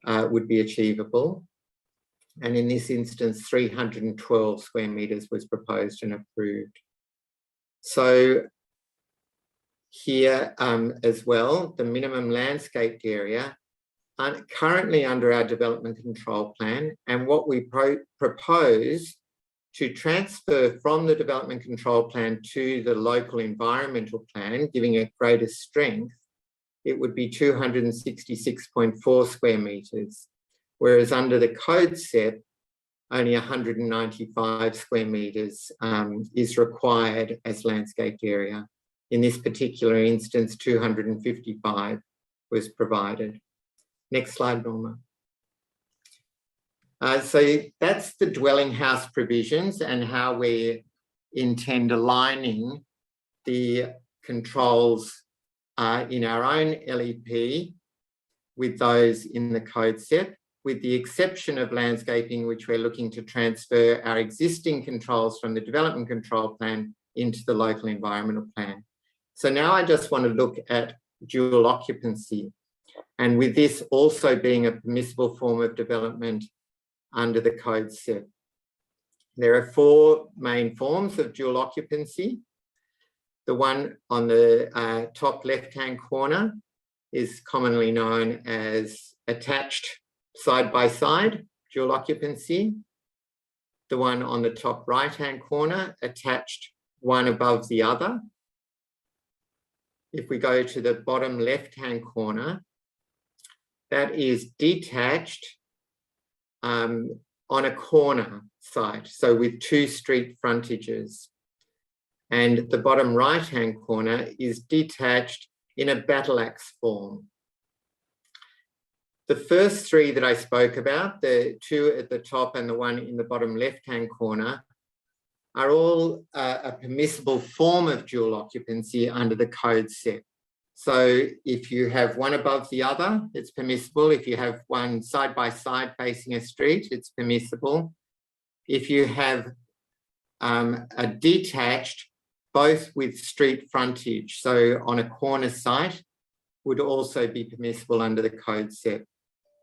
would be achievable. And in this instance, 312 square metres was proposed and approved. So here as well, the minimum landscaped area currently under our development control plan, and what we propose to transfer from the development control plan to the local environmental plan, giving it greater strength, it would be 266.4 square metres. Whereas under the code set, only 195 square metres is required as landscaped area. In this particular instance, 255 was provided. Next slide, Norma. So that's the dwelling house provisions and how we intend aligning the controls in our own LEP with those in the code set, with the exception of landscaping, which we're looking to transfer our existing controls from the development control plan into the local environmental plan. So now I just want to look at dual occupancy, and with this also being a permissible form of development under the code set. There are four main forms of dual occupancy. The one on the top left-hand corner is commonly known as attached side-by-side dual occupancy. The one on the top right-hand corner, attached one above the other. If we go to the bottom left-hand corner, that is detached on a corner site, so with two street frontages. And the bottom right-hand corner is detached in a battle axe form. The first three that I spoke about, the two at the top and the one in the bottom left-hand corner, are all a permissible form of dual occupancy under the code set. So if you have one above the other, it's permissible. If you have one side by side facing a street, it's permissible. If you have a detached, both with street frontage, so on a corner site, would also be permissible under the code set,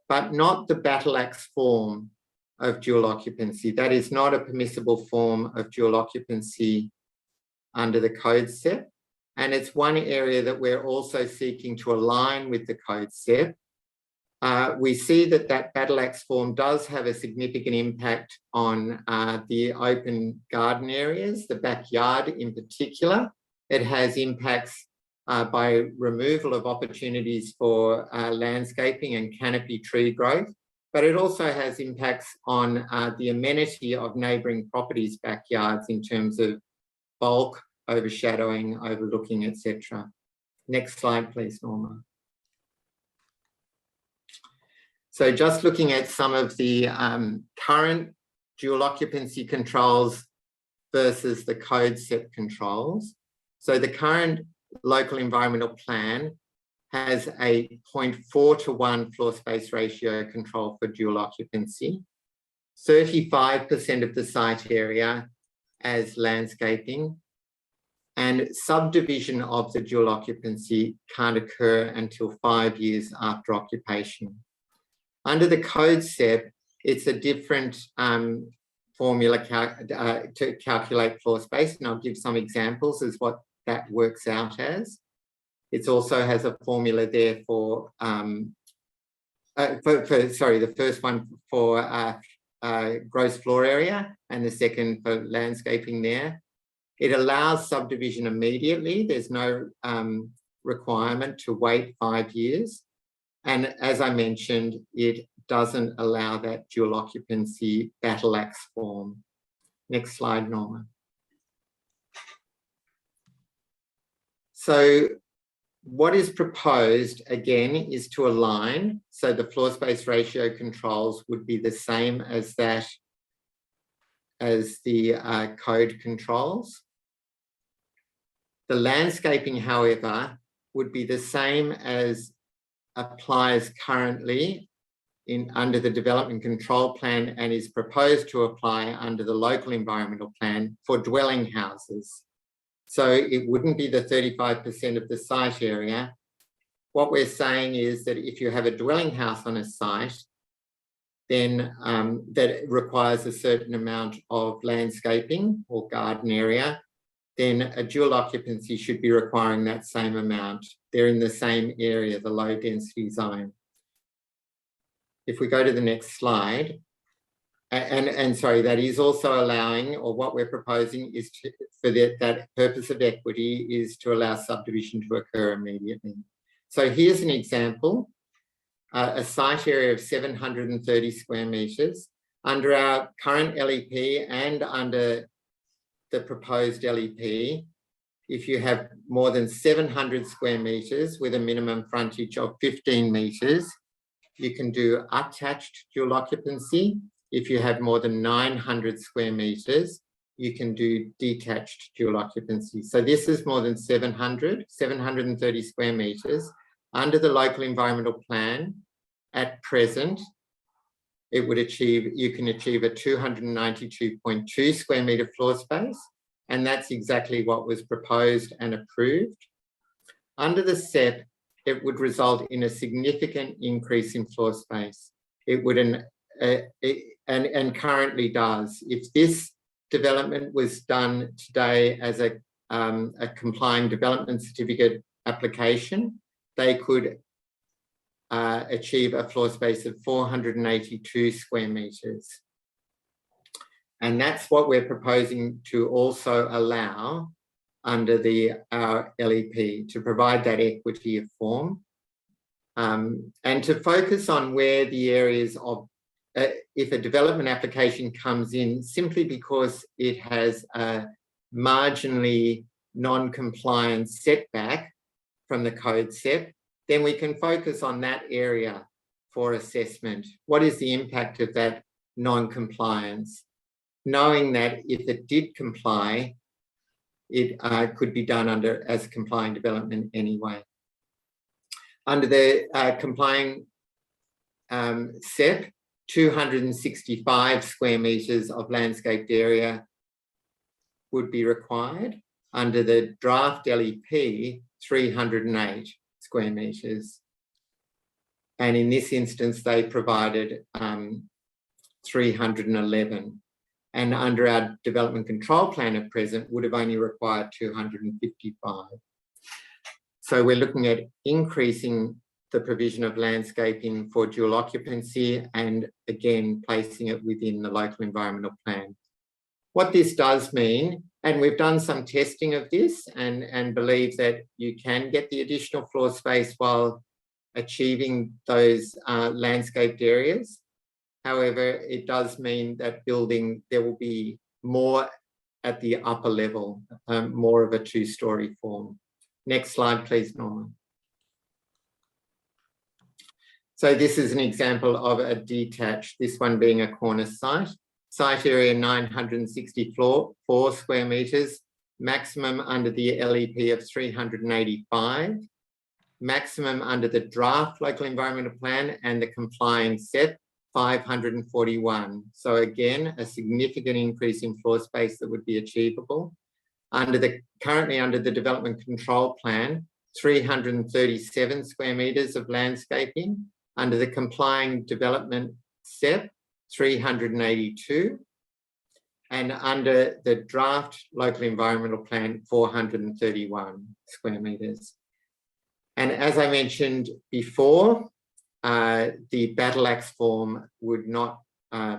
but not the battle axe form of dual occupancy. That is not a permissible form of dual occupancy under the code set. And it's one area that we're also seeking to align with the code set. We see that that battle axe form does have a significant impact on the open garden areas, the backyard in particular. It has impacts by removal of opportunities for landscaping and canopy tree growth, but it also has impacts on the amenity of neighbouring properties' backyards in terms of bulk, overshadowing, overlooking, etc. Next slide, please, Norma. So just looking at some of the current dual occupancy controls versus the code set controls. So the current local environmental plan has a 0.4:1 floor space ratio control for dual occupancy, 35% of the site area as landscaping, and subdivision of the dual occupancy can't occur until 5 years after occupation. Under the code set, it's a different formula to calculate floor space, and I'll give some examples as what that works out as. It also has a formula there for the first one for gross floor area and the second for landscaping there. It allows subdivision immediately. There's no requirement to wait 5 years. And as I mentioned, it doesn't allow that dual occupancy battle axe form. Next slide, Norma. So what is proposed, again, is to align. So the floor space ratio controls would be the same as that as the code controls. The landscaping, however, would be the same as applies currently under the development control plan and is proposed to apply under the local environmental plan for dwelling houses. So it wouldn't be the 35% of the site area. What we're saying is that if you have a dwelling house on a site, then that requires a certain amount of landscaping or garden area, then a dual occupancy should be requiring that same amount. They're in the same area, the low density zone. If we go to the next slide, and sorry, that is also allowing, or what we're proposing is for that purpose of equity is to allow subdivision to occur immediately. So here's an example, a site area of 730 square metres. Under our current LEP and under the proposed LEP, if you have more than 700 square metres with a minimum frontage of 15 metres, you can do attached dual occupancy. If you have more than 900 square metres, you can do detached dual occupancy. So this is more than 730 square metres. Under the local environmental plan, at present, it would achieve, you can achieve a 292.2 square metre floor space, and that's exactly what was proposed and approved. Under the SEP, it would result in a significant increase in floor space. It would, and currently does. If this development was done today as a complying development certificate application, they could achieve a floor space of 482 square metres. And that's what we're proposing to also allow under our LEP, to provide that equity of form, and to focus on where the areas of, if a development application comes in simply because it has a marginally non-compliant setback from the code SEP, then we can focus on that area for assessment. What is the impact of that non-compliance? Knowing that if it did comply, it could be done as complying development anyway. Under the complying SEP, 265 square metres of landscaped area would be required. Under the draft LEP, 308 square metres. And in this instance, they provided 311. And under our development control plan at present would have only required 255. So we're looking at increasing the provision of landscaping for dual occupancy and again, placing it within the local environmental plan. What this does mean, and we've done some testing of this and believe that you can get the additional floor space while achieving those landscaped areas. However, it does mean that building, there will be more at the upper level, more of a two-storey form. Next slide, please, Norma. So this is an example of a detached, this one being a corner site. Site area 964 square metres, maximum under the LEP of 385, maximum under the draft local environmental plan and the complying SEP 541. So again, a significant increase in floor space that would be achievable. Currently under the development control plan, 337 square metres of landscaping. Under the complying development SEP, 382. And under the draft local environmental plan, 431 square metres. And as I mentioned before, the battle axe form would not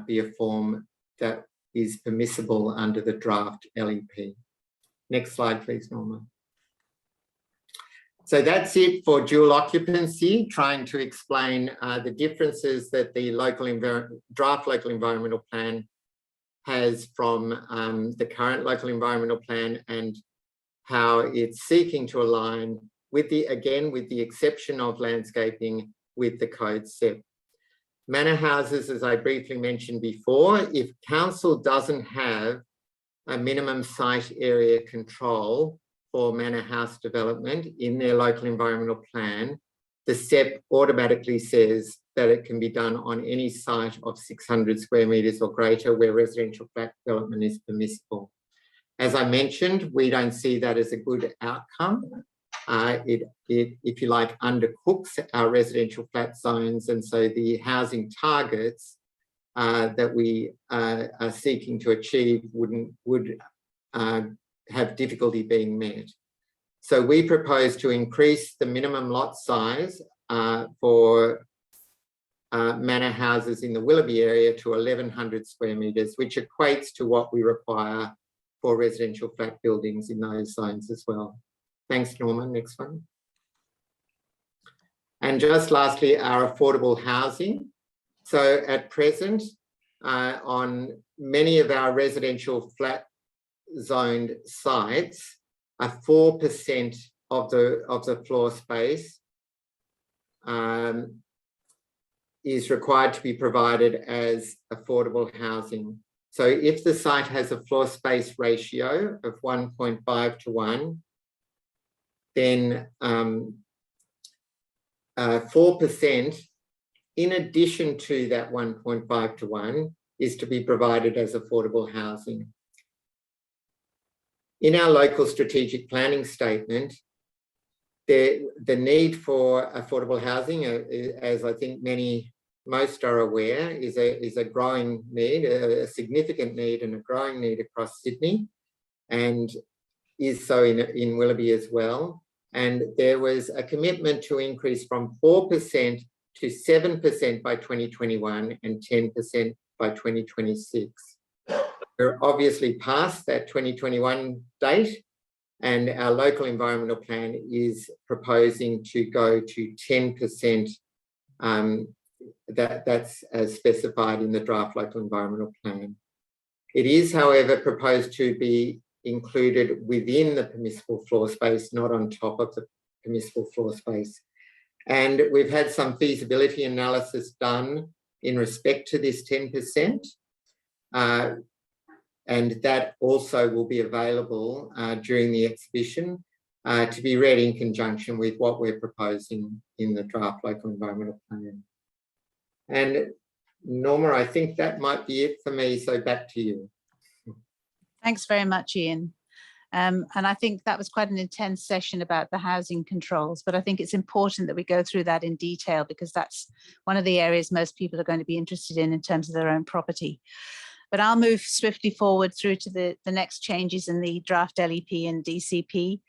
be a form that is permissible under the draft LEP. Next slide, please, Norma. So that's it for dual occupancy, trying to explain the differences that the draft local environmental plan has from the current local environmental plan, and how it's seeking to align with with the exception of landscaping, with the code SEPP. Manor houses, as I briefly mentioned before, if council doesn't have a minimum site area control for manor house development in their local environmental plan, the SEPP automatically says that it can be done on any site of 600 square metres or greater where residential flat development is permissible. As I mentioned, we don't see that as a good outcome. It, if you like, undercooks our residential flat zones, and so the housing targets that we are seeking to achieve would have difficulty being met. So we propose to increase the minimum lot size for manor houses in the Willoughby area to 1,100 square metres, which equates to what we require for residential flat buildings in those zones as well. Thanks, Norma. Next one. And just lastly, our affordable housing. So at present, on many of our residential flat zoned sites, 4% of the floor space is required to be provided as affordable housing. So if the site has a floor space ratio of 1.5 to 1, then 4% in addition to that 1.5 to 1 is to be provided as affordable housing. In our local strategic planning statement, the need for affordable housing, as I think most are aware, is a growing need, a significant need and a growing need across Sydney, and is so in Willoughby as well. And there was a commitment to increase from 4% to 7% by 2021 and 10% by 2026. We're obviously past that 2021 date, and our local environmental plan is proposing to go to 10%. That's as specified in the draft local environmental plan. It is, however, proposed to be included within the permissible floor space, not on top of the permissible floor space. And we've had some feasibility analysis done in respect to this 10%. And that also will be available during the exhibition to be read in conjunction with what we're proposing in the draft local environmental plan. And Norma, I think that might be it for me, so back to you. Thanks very much, Ian. And I think that was quite an intense session about the housing controls, but I think it's important that we go through that in detail, because that's one of the areas most people are going to be interested in terms of their own property. But I'll move swiftly forward through to the next changes in the draft LEP and DCP.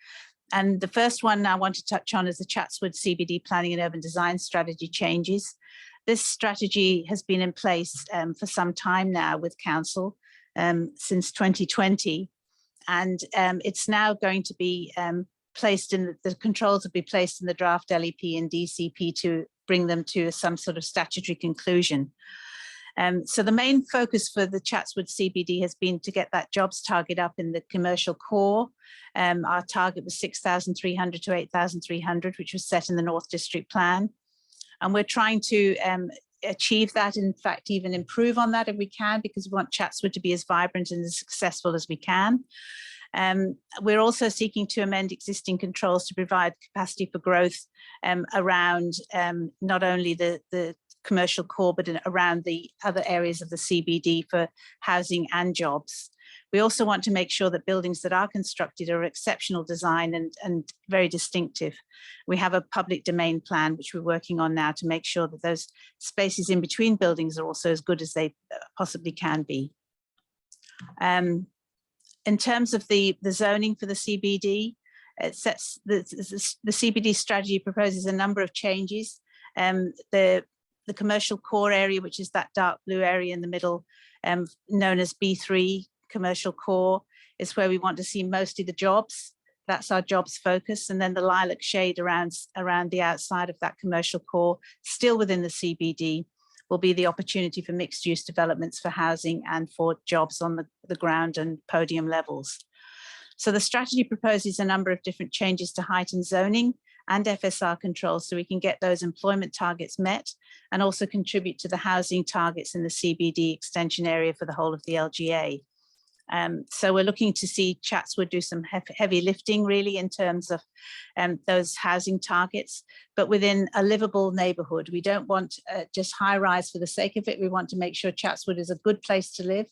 And the first one I want to touch on is the Chatswood CBD Planning and Urban Design Strategy changes. This strategy has been in place for some time now with Council, since 2020. And it's now going to be placed in, the controls will be placed in the draft LEP and DCP to bring them to some sort of statutory conclusion. So the main focus for the Chatswood CBD has been to get that jobs target up in the commercial core. Our target was 6,300 to 8,300, which was set in the North District Plan. And we're trying to achieve that, in fact, even improve on that if we can, because we want Chatswood to be as vibrant and as successful as we can. We're also seeking to amend existing controls to provide capacity for growth around not only the commercial core, but around the other areas of the CBD for housing and jobs. We also want to make sure that buildings that are constructed are exceptional design and very distinctive. We have a public domain plan, which we're working on now, to make sure that those spaces in between buildings are also as good as they possibly can be. In terms of the zoning for the CBD, it sets the CBD strategy proposes a number of changes. The commercial core area, which is that dark blue area in the middle, known as B3 commercial core, It's where we want to see mostly the jobs. That's our jobs focus. And then the lilac shade around the outside of that commercial core, still within the CBD, will be the opportunity for mixed use developments for housing and for jobs on the ground and podium levels. So the strategy proposes a number of different changes to height and zoning and FSR controls so we can get those employment targets met and also contribute to the housing targets in the CBD extension area for the whole of the LGA. So we're looking to see Chatswood do some heavy lifting really in terms of those housing targets, but within a livable neighbourhood. We don't want just high rise for the sake of it. We want to make sure Chatswood is a good place to live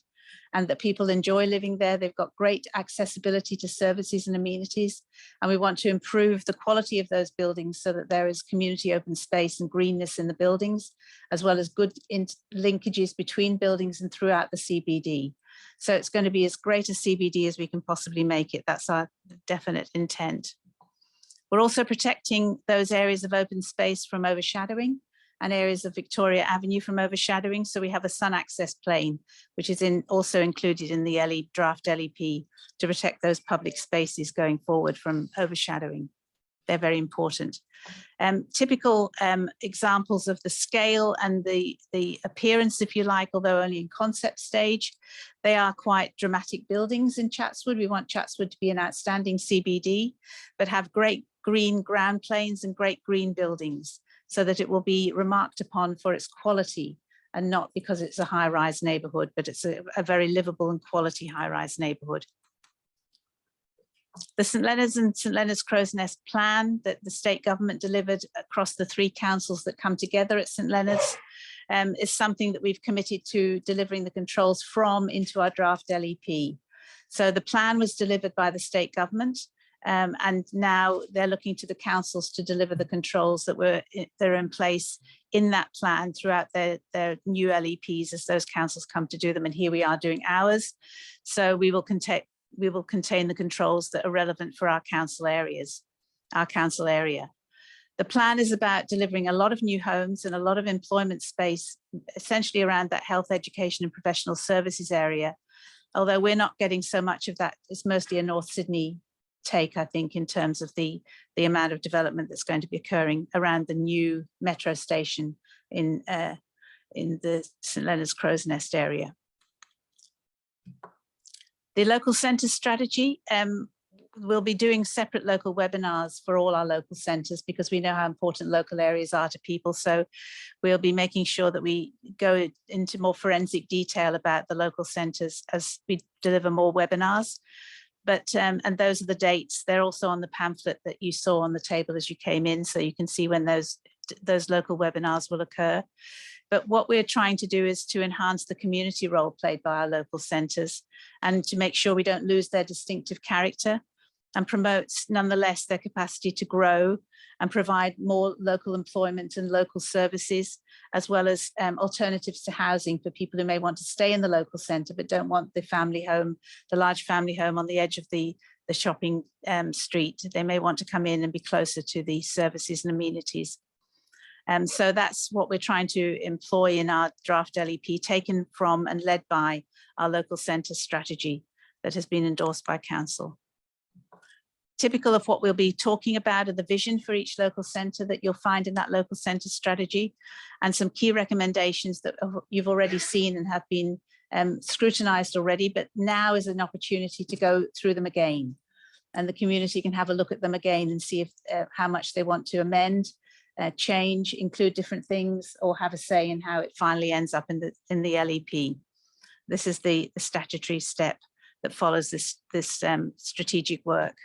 and that people enjoy living there. They've got great accessibility to services and amenities, and we want to improve the quality of those buildings so that there is community open space and greenness in the buildings, as well as good linkages between buildings and throughout the CBD. So it's going to be as great a CBD as we can possibly make it. That's our definite intent. We're also protecting those areas of open space from overshadowing and areas of Victoria Avenue from overshadowing. So we have a sun access plane, which is also included in the draft LEP to protect those public spaces going forward from overshadowing. They're very important. Typical examples of the scale and the appearance, if you like, although only in concept stage, they are quite dramatic buildings in Chatswood. We want Chatswood to be an outstanding CBD, but have great green ground planes and great green buildings so that it will be remarked upon for its quality and not because it's a high-rise neighbourhood, but it's a very livable and quality high-rise neighbourhood. The St Leonards and St Leonards Crow's Nest plan that the state government delivered across the 3 councils that come together at St Leonards is something that we've committed to delivering the controls from into our draft LEP. So the plan was delivered by the state government, and now they're looking to the councils to deliver the controls that are in place in that plan throughout their new LEPs as those councils come to do them. And here we are doing ours. So we will contain the controls that are relevant for our council areas, our council area. The plan is about delivering a lot of new homes and a lot of employment space, essentially around that health, education and professional services area. Although we're not getting so much of that, it's mostly a North Sydney take, I think, in terms of the amount of development that's going to be occurring around the new metro station in the St Leonards Crow's Nest area. The local centre strategy, we'll be doing separate local webinars for all our local centres because we know how important local areas are to people. So we'll be making sure that we go into more forensic detail about the local centres as we deliver more webinars. But and those are the dates. They're also on the pamphlet that you saw on the table as you came in, so you can see when those local webinars will occur. But what we're trying to do is to enhance the community role played by our local centres and to make sure we don't lose their distinctive character and promote nonetheless their capacity to grow and provide more local employment and local services, as well as alternatives to housing for people who may want to stay in the local centre but don't want the family home, the large family home on the edge of the shopping street. They may want to come in and be closer to the services and amenities. So that's what we're trying to employ in our draft LEP, taken from and led by our local centre strategy that has been endorsed by council. Typical of what we'll be talking about are the vision for each local centre that you'll find in that local centre strategy, and some key recommendations that you've already seen and have been scrutinised already, but now is an opportunity to go through them again. And the community can have a look at them again and see if how much they want to amend, change, include different things, or have a say in how it finally ends up in the LEP. This is the statutory step that follows this strategic work.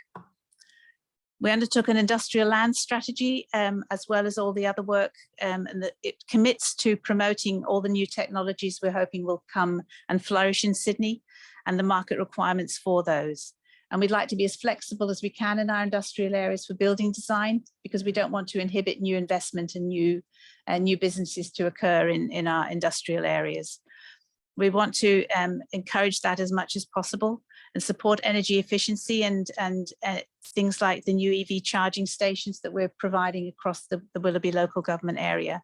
We undertook an industrial land strategy as well as all the other work, and it commits to promoting all the new technologies we're hoping will come and flourish in Sydney and the market requirements for those. And we'd like to be as flexible as we can in our industrial areas for building design, because we don't want to inhibit new investment and new businesses to occur in our industrial areas. We want to encourage that as much as possible and support energy efficiency and things like the new EV charging stations that we're providing across the Willoughby local government area.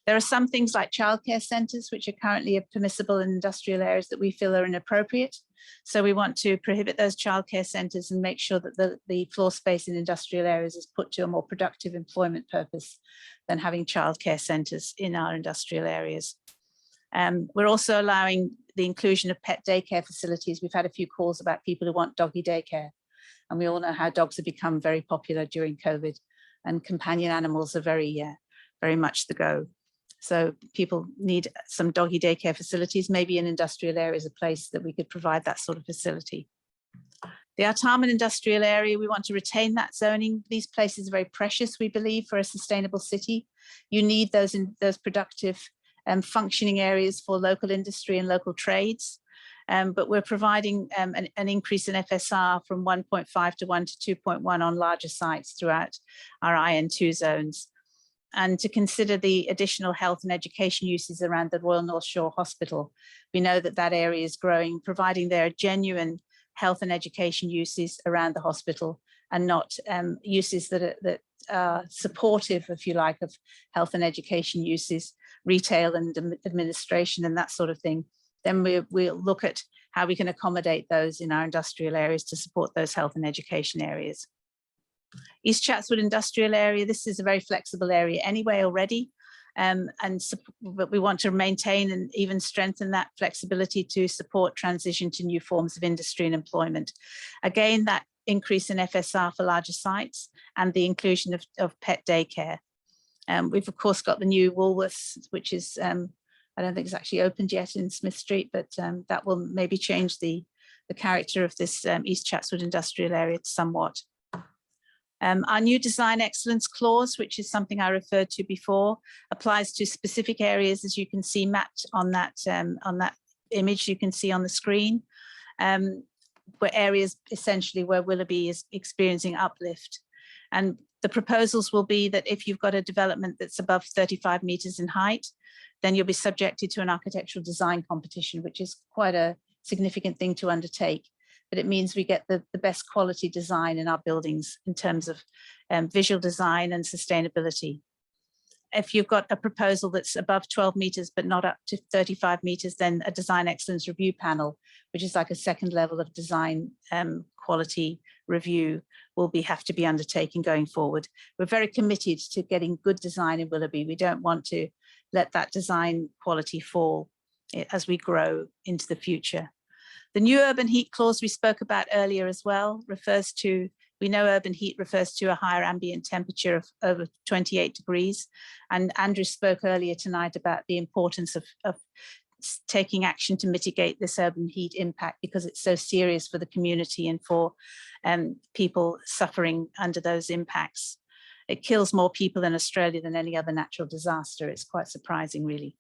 There are some things like childcare centres, which are currently permissible in industrial areas that we feel are inappropriate. So we want to prohibit those childcare centres and make sure that the floor space in industrial areas is put to a more productive employment purpose than having childcare centres in our industrial areas. We're also allowing the inclusion of pet daycare facilities. We've had a few calls about people who want doggy daycare. And we all know how dogs have become very popular during COVID, and companion animals are very much the go. So people need some doggy daycare facilities. Maybe an industrial area is a place that we could provide that sort of facility. The Artarmon industrial area, we want to retain that zoning. These places are very precious, we believe, for a sustainable city. You need those productive functioning areas for local industry and local trades. But we're providing an increase in FSR from 1.5 to 1 to 2.1 on larger sites throughout our IN2 zones. And to consider the additional health and education uses around the Royal North Shore Hospital. We know that that area is growing, providing there are genuine health and education uses around the hospital and not uses that are supportive, if you like, of health and education uses, retail and administration and that sort of thing. Then we'll look at how we can accommodate those in our industrial areas to support those health and education areas. East Chatswood industrial area, this is a very flexible area anyway already, but we want to maintain and even strengthen that flexibility to support transition to new forms of industry and employment. Again, that increase in FSR for larger sites and the inclusion of pet daycare. We've of course got the new Woolworths, which is, I don't think it's actually opened yet in Smith Street, but that will maybe change the character of this East Chatswood industrial area somewhat. Our new design excellence clause, which is something I referred to before, applies to specific areas, as you can see mapped on that image you can see on the screen, where areas essentially where Willoughby is experiencing uplift. And the proposals will be that if you've got a development that's above 35 metres in height, then you'll be subjected to an architectural design competition, which is quite a significant thing to undertake. But it means we get the best quality design in our buildings in terms of visual design and sustainability. If you've got a proposal that's above 12 metres but not up to 35 metres, then a design excellence review panel, which is like a second level of design quality review, will have to be undertaken going forward. We're very committed to getting good design in Willoughby. We don't want to let that design quality fall as we grow into the future. The new urban heat clause we spoke about earlier as well refers to, we know urban heat refers to a higher ambient temperature of over 28 degrees. And Andrew spoke earlier tonight about the importance of taking action to mitigate this urban heat impact because it's so serious for the community and for people suffering under those impacts. It kills more people in Australia than any other natural disaster. It's quite surprising, really.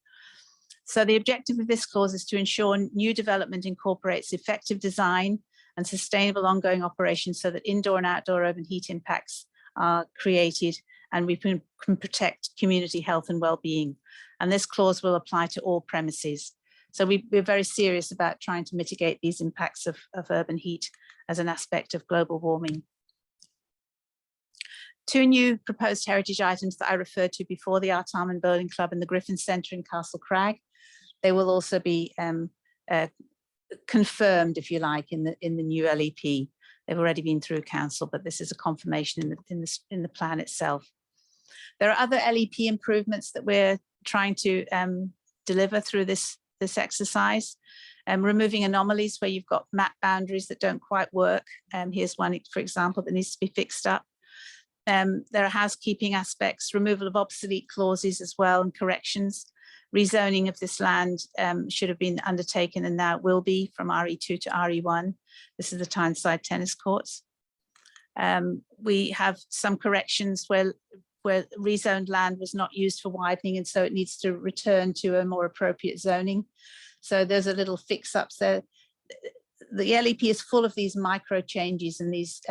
So the objective of this clause is to ensure new development incorporates effective design and sustainable ongoing operations so that indoor and outdoor urban heat impacts are created and we can protect community health and well-being. And this clause will apply to all premises. So we're very serious about trying to mitigate these impacts of urban heat as an aspect of global warming. Two new proposed heritage items that I referred to before, the Artarmon Bowling Club and the Griffin Centre in Castle Crag. They will also be confirmed, if you like, in the new LEP. They've already been through council, but this is a confirmation in the plan itself. There are other LEP improvements that we're trying to deliver through this exercise. Removing anomalies where you've got map boundaries that don't quite work. Here's one, for example, that needs to be fixed up. There are housekeeping aspects, removal of obsolete clauses as well, and corrections. Rezoning of this land should have been undertaken and now will be from RE2 to RE1. This is the Tyneside tennis courts. We have some corrections where rezoned land was not used for widening, and so it needs to return to a more appropriate zoning. So there's a little fix-ups there. The LEP is full of these micro changes and these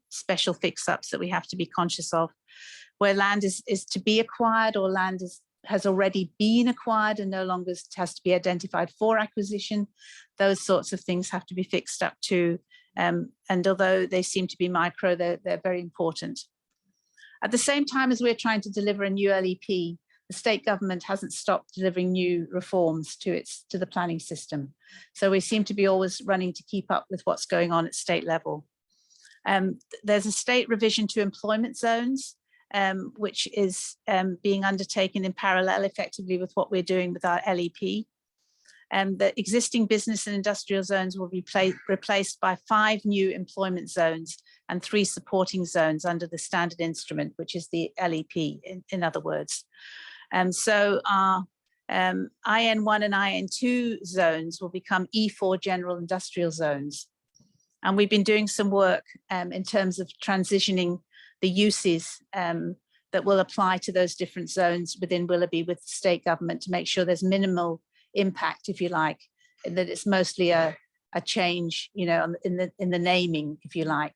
special fix-ups that we have to be conscious of, where land is to be acquired or land has already been acquired and no longer has to be identified for acquisition. Those sorts of things have to be fixed up too. And although they seem to be micro, they're very important. At the same time as we're trying to deliver a new LEP, the state government hasn't stopped delivering new reforms to the planning system. So we seem to be always running to keep up with what's going on at state level. There's a state revision to employment zones, which is being undertaken in parallel effectively with what we're doing with our LEP. The existing business and industrial zones will be replaced by 5 new employment zones and 3 supporting zones under the standard instrument, which is the LEP, in other words. So our IN1 and IN2 zones will become E4 general industrial zones. And we've been doing some work in terms of transitioning the uses that will apply to those different zones within Willoughby with the state government to make sure there's minimal impact, if you like, and that it's mostly a change, you know, in the naming, if you like.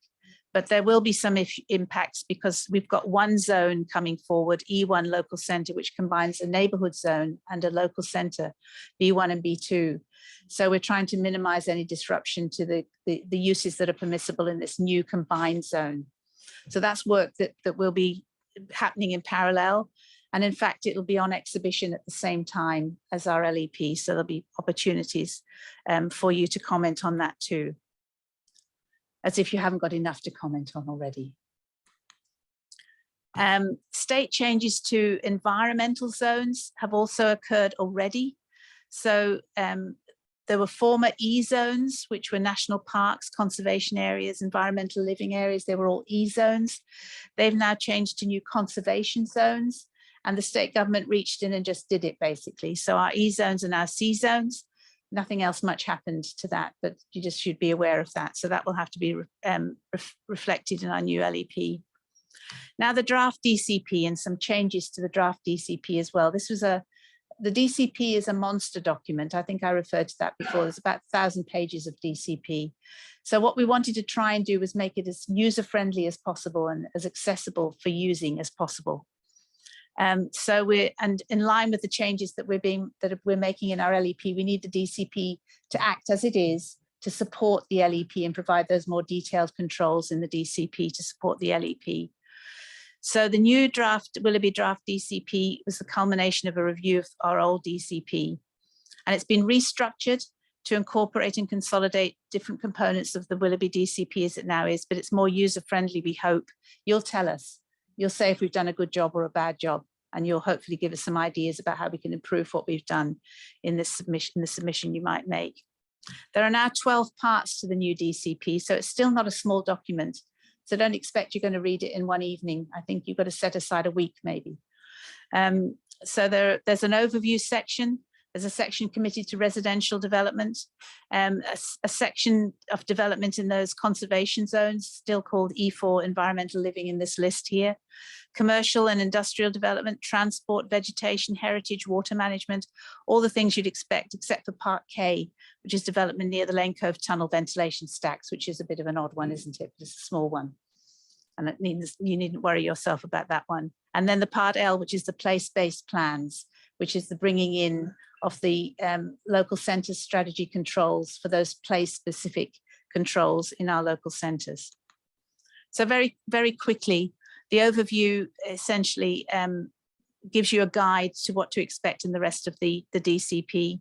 But there will be some impacts because we've got one zone coming forward, E1 local centre, which combines a neighbourhood zone and a local centre, B1 and B2. So we're trying to minimise any disruption to the uses that are permissible in this new combined zone. So that's work that will be happening in parallel. And in fact, it'll be on exhibition at the same time as our LEP. So there'll be opportunities for you to comment on that too, as if you haven't got enough to comment on already. State changes to environmental zones have also occurred already. So there were former E zones, which were national parks, conservation areas, environmental living areas. They were all E zones. They've now changed to new conservation zones, and the state government reached in and just did it basically. So our E zones are now C zones. Nothing else much happened to that, but you just should be aware of that. So that will have to be reflected in our new LEP. Now the draft DCP and some changes to the draft DCP as well. This was the DCP is a monster document. I think I referred to that before. There's about 1,000 pages of DCP. So what we wanted to try and do was make it as user-friendly as possible and as accessible for using as possible. So we're, and in line with the changes that we're making in our LEP, we need the DCP to act as it is to support the LEP and provide those more detailed controls in the DCP to support the LEP. So the new draft, Willoughby draft DCP, was the culmination of a review of our old DCP. And it's been restructured to incorporate and consolidate different components of the Willoughby DCP as it now is, but it's more user-friendly, we hope. You'll tell us. You'll say if we've done a good job or a bad job, and you'll hopefully give us some ideas about how we can improve what we've done in this submission, the submission you might make. There are now 12 parts to the new DCP, so it's still not a small document. So don't expect you're going to read it in one evening. I think you've got to set aside a week maybe. So there's an overview section. There's a section committed to residential development, a section of development in those conservation zones, still called E4 environmental living in this list here, commercial and industrial development, transport, vegetation, heritage, water management, all the things you'd expect except for Part K, which is development near the Lane Cove Tunnel ventilation stacks, which is a bit of an odd one, isn't it? But it's a small one. And it means you needn't worry yourself about that one. And then the Part L, which is the place-based plans, which is the bringing in of the local centre strategy controls for those place-specific controls in our local centres. So very, very quickly, the overview essentially gives you a guide to what to expect in the rest of the DCP,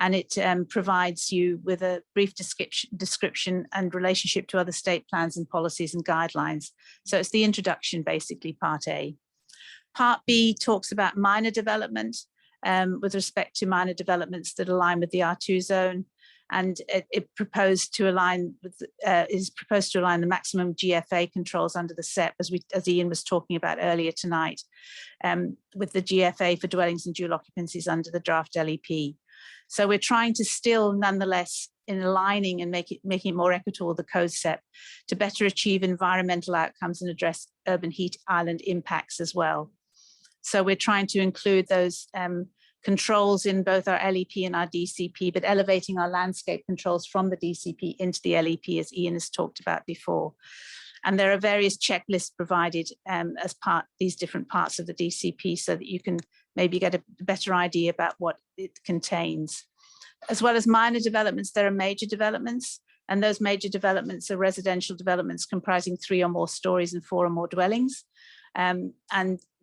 and it provides you with a brief description and relationship to other state plans and policies and guidelines. So it's the introduction, basically, Part A. Part B talks about minor development with respect to minor developments that align with the R2 zone, and it proposed to align with the maximum GFA controls under the SEP, as Ian was talking about earlier tonight, with the GFA for dwellings and dual occupancies under the draft LEP. So we're trying to still, nonetheless, in aligning and making it more equitable with the code SEP to better achieve environmental outcomes and address urban heat island impacts as well. So we're trying to include those controls in both our LEP and our DCP, but elevating our landscape controls from the DCP into the LEP, as Ian has talked about before. And there are various checklists provided as these different parts of the DCP, so that you can maybe get a better idea about what it contains. As well as minor developments, there are major developments, and those major developments are residential developments comprising 3 or more stories and 4 or more dwellings. And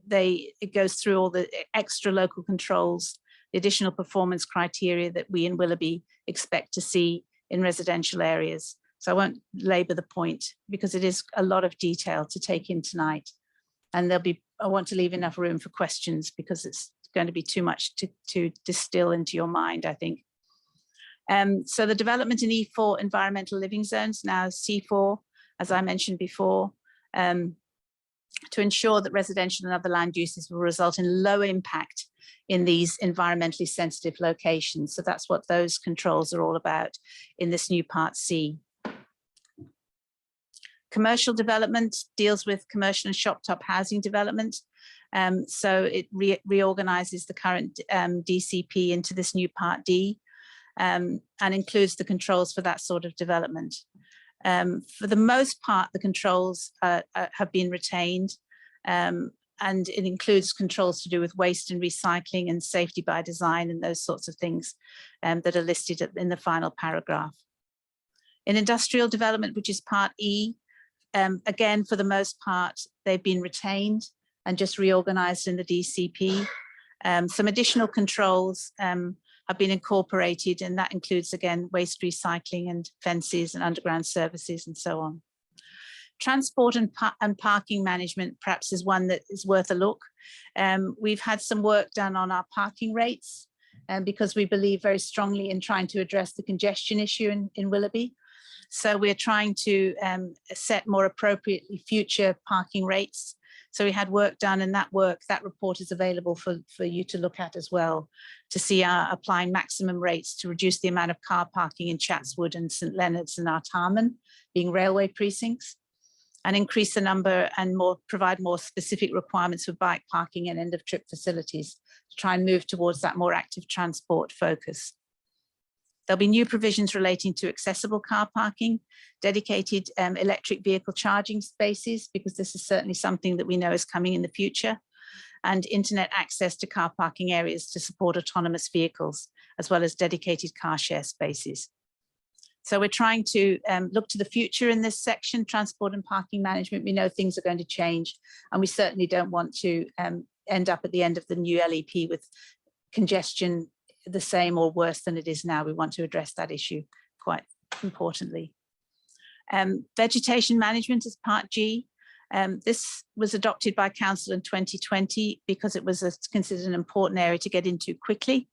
it goes through all the extra local controls, the additional performance criteria that we in Willoughby expect to see in residential areas. So I won't labour the point because it is a lot of detail to take in tonight. And I want to leave enough room for questions because it's going to be too much to distill into your mind, I think. So the development in E4 environmental living zones, now C4, as I mentioned before, to ensure that residential and other land uses will result in low impact in these environmentally sensitive locations. So that's what those controls are all about in this new Part C. Commercial development deals with commercial and shop top housing development. So it reorganizes the current DCP into this new Part D and includes the controls for that sort of development. For the most part, the controls have been retained, and it includes controls to do with waste and recycling and safety by design and those sorts of things that are listed in the final paragraph. In industrial development, which is Part E, again, for the most part, they've been retained and just reorganized in the DCP. Some additional controls have been incorporated, and that includes, again, waste recycling and fences and underground services and so on. Transport and parking management perhaps is one that is worth a look. We've had some work done on our parking rates because we believe very strongly in trying to address the congestion issue in Willoughby. So we're trying to set more appropriately future parking rates. So we had work done, and that report is available for you to look at as well, to see our applying maximum rates to reduce the amount of car parking in Chatswood and St Leonard's and Artarmon, being railway precincts, and increase the number and provide more specific requirements for bike parking and end of trip facilities to try and move towards that more active transport focus. There'll be new provisions relating to accessible car parking, dedicated electric vehicle charging spaces, because this is certainly something that we know is coming in the future, and internet access to car parking areas to support autonomous vehicles, as well as dedicated car share spaces. So we're trying to look to the future in this section, transport and parking management. We know things are going to change, and we certainly don't want to end up at the end of the new LEP with congestion the same or worse than it is now. We want to address that issue quite importantly. Vegetation management is Part G. This was adopted by Council in 2020 because it was considered an important area to get into quickly.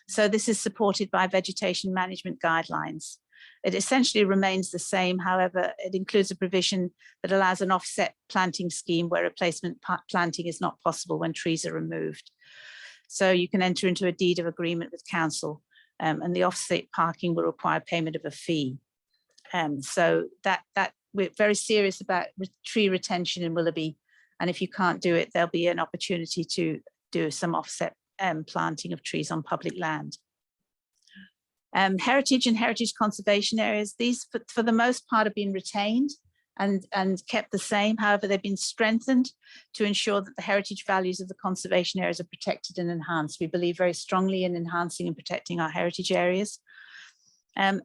So this is supported by vegetation management guidelines. It essentially remains the same. However, it includes a provision that allows an offset planting scheme where replacement planting is not possible when trees are removed. So you can enter into a deed of agreement with council, and the offset parking will require payment of a fee. So that we're very serious about tree retention in Willoughby, and if you can't do it, there'll be an opportunity to do some offset planting of trees on public land. Heritage and heritage conservation areas, these for the most part have been retained and kept the same. However, they've been strengthened to ensure that the heritage values of the conservation areas are protected and enhanced. We believe very strongly in enhancing and protecting our heritage areas.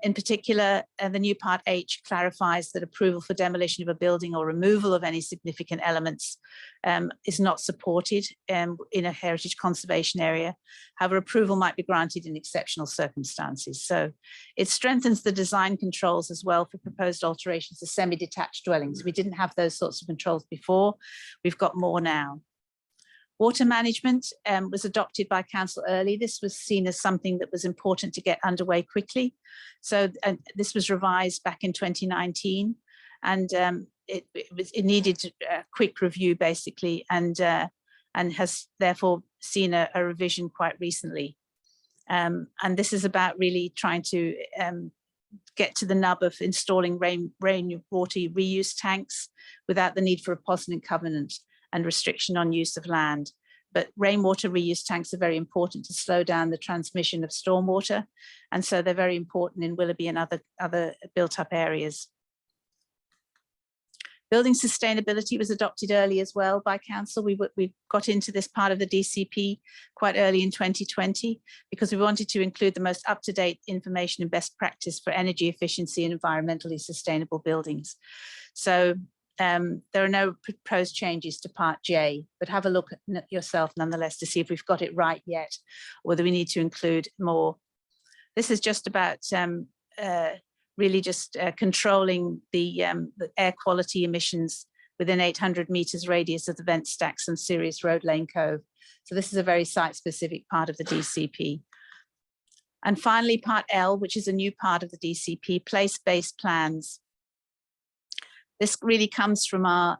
In particular, the new Part H clarifies that approval for demolition of a building or removal of any significant elements is not supported in a heritage conservation area. However, approval might be granted in exceptional circumstances. So it strengthens the design controls as well for proposed alterations to semi-detached dwellings. We didn't have those sorts of controls before. We've got more now. Water management was adopted by council early. This was seen as something that was important to get underway quickly. So this was revised back in 2019, and it needed a quick review basically, and has therefore seen a revision quite recently. And this is about really trying to get to the nub of installing rainwater reuse tanks without the need for a positive covenant and restriction on use of land. But rainwater reuse tanks are very important to slow down the transmission of stormwater. And so they're very important in Willoughby and other built up areas. Building sustainability was adopted early as well by council. We got into this part of the DCP quite early in 2020 because we wanted to include the most up-to-date information and best practice for energy efficiency and environmentally sustainable buildings. So there are no proposed changes to Part J, but have a look at yourself nonetheless to see if we've got it right yet, or whether we need to include more. This is just about really just controlling the air quality emissions within 800 metres radius of the vent stacks and Sirius Road Lane Cove. So this is a very site-specific part of the DCP. And finally, Part L, which is a new part of the DCP, place-based plans. This really comes from our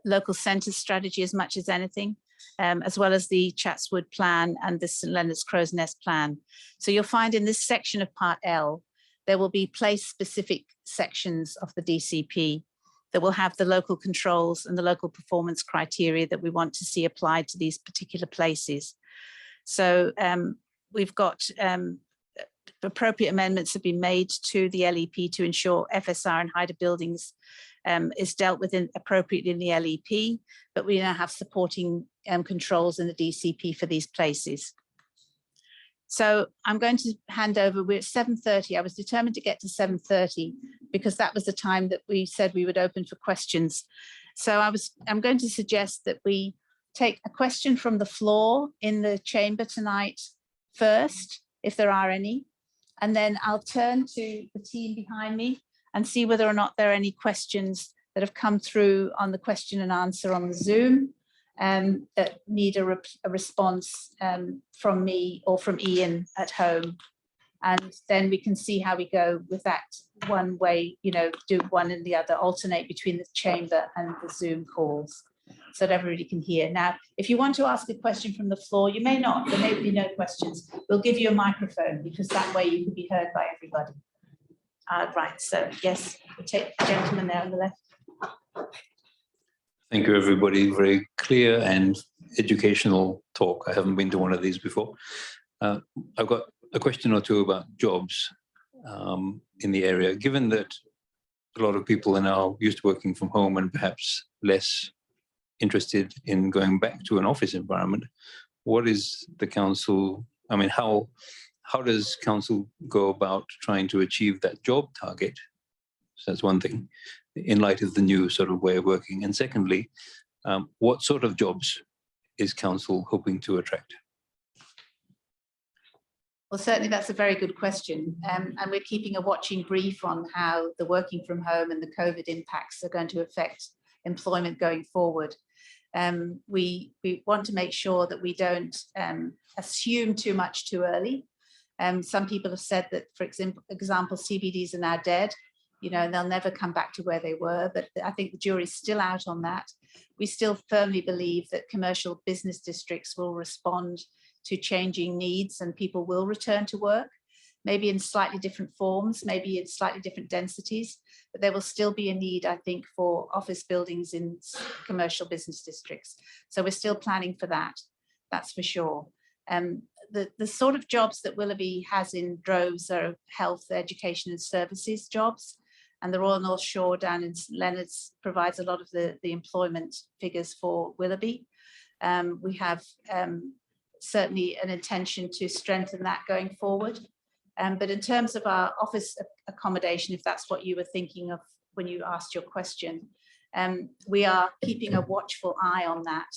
local centre strategy as much as anything, as well as the Chatswood plan and the St Leonard's Crow's Nest plan. So you'll find in this section of Part L, there will be place-specific sections of the DCP that will have the local controls and the local performance criteria that we want to see applied to these particular places. So we've got appropriate amendments have been made to the LEP to ensure FSR and HIDA buildings is dealt with appropriately in the LEP, but we now have supporting controls in the DCP for these places. So I'm going to hand over. We're at 7:30. I was determined to get to 7:30 because that was the time that we said we would open for questions. So I'm going to suggest that we take a question from the floor in the chamber tonight first, if there are any, and then I'll turn to the team behind me and see whether or not there are any questions that have come through on the question and answer on the Zoom that need a response from me or from Ian at home. And then we can see how we go with that one way, you know, do one and the other, alternate between the chamber and the Zoom calls so that everybody can hear. Now, if you want to ask a question from the floor, you may not, there may be no questions. We'll give you a microphone because that way you can be heard by everybody. Right, so yes, we'll take the gentleman there on the left. Thank you, everybody. Very clear and educational talk. I haven't been to one of these before. I've got a question or two about jobs in the area. Given that a lot of people are now used to working from home and perhaps less interested in going back to an office environment, what is the council, I mean, how does council go about trying to achieve that job target? So that's one thing, in light of the new sort of way of working. And secondly, what sort of jobs is council hoping to attract? Well, certainly that's a very good question. And we're keeping a watching brief on how the working from home and the COVID impacts are going to affect employment going forward. We want to make sure that we don't assume too much too early. Some people have said that, for example, CBDs are now dead, you know, and they'll never come back to where they were. But I think the jury's still out on that. We still firmly believe that commercial business districts will respond to changing needs and people will return to work, maybe in slightly different forms, maybe in slightly different densities, but there will still be a need, I think, for office buildings in commercial business districts. So we're still planning for that, that's for sure. The sort of jobs that Willoughby has in droves are health, education and services jobs. And the Royal North Shore down in St Leonard's provides a lot of the employment figures for Willoughby. We have certainly an intention to strengthen that going forward. But in terms of our office accommodation, if that's what you were thinking of when you asked your question, we are keeping a watchful eye on that.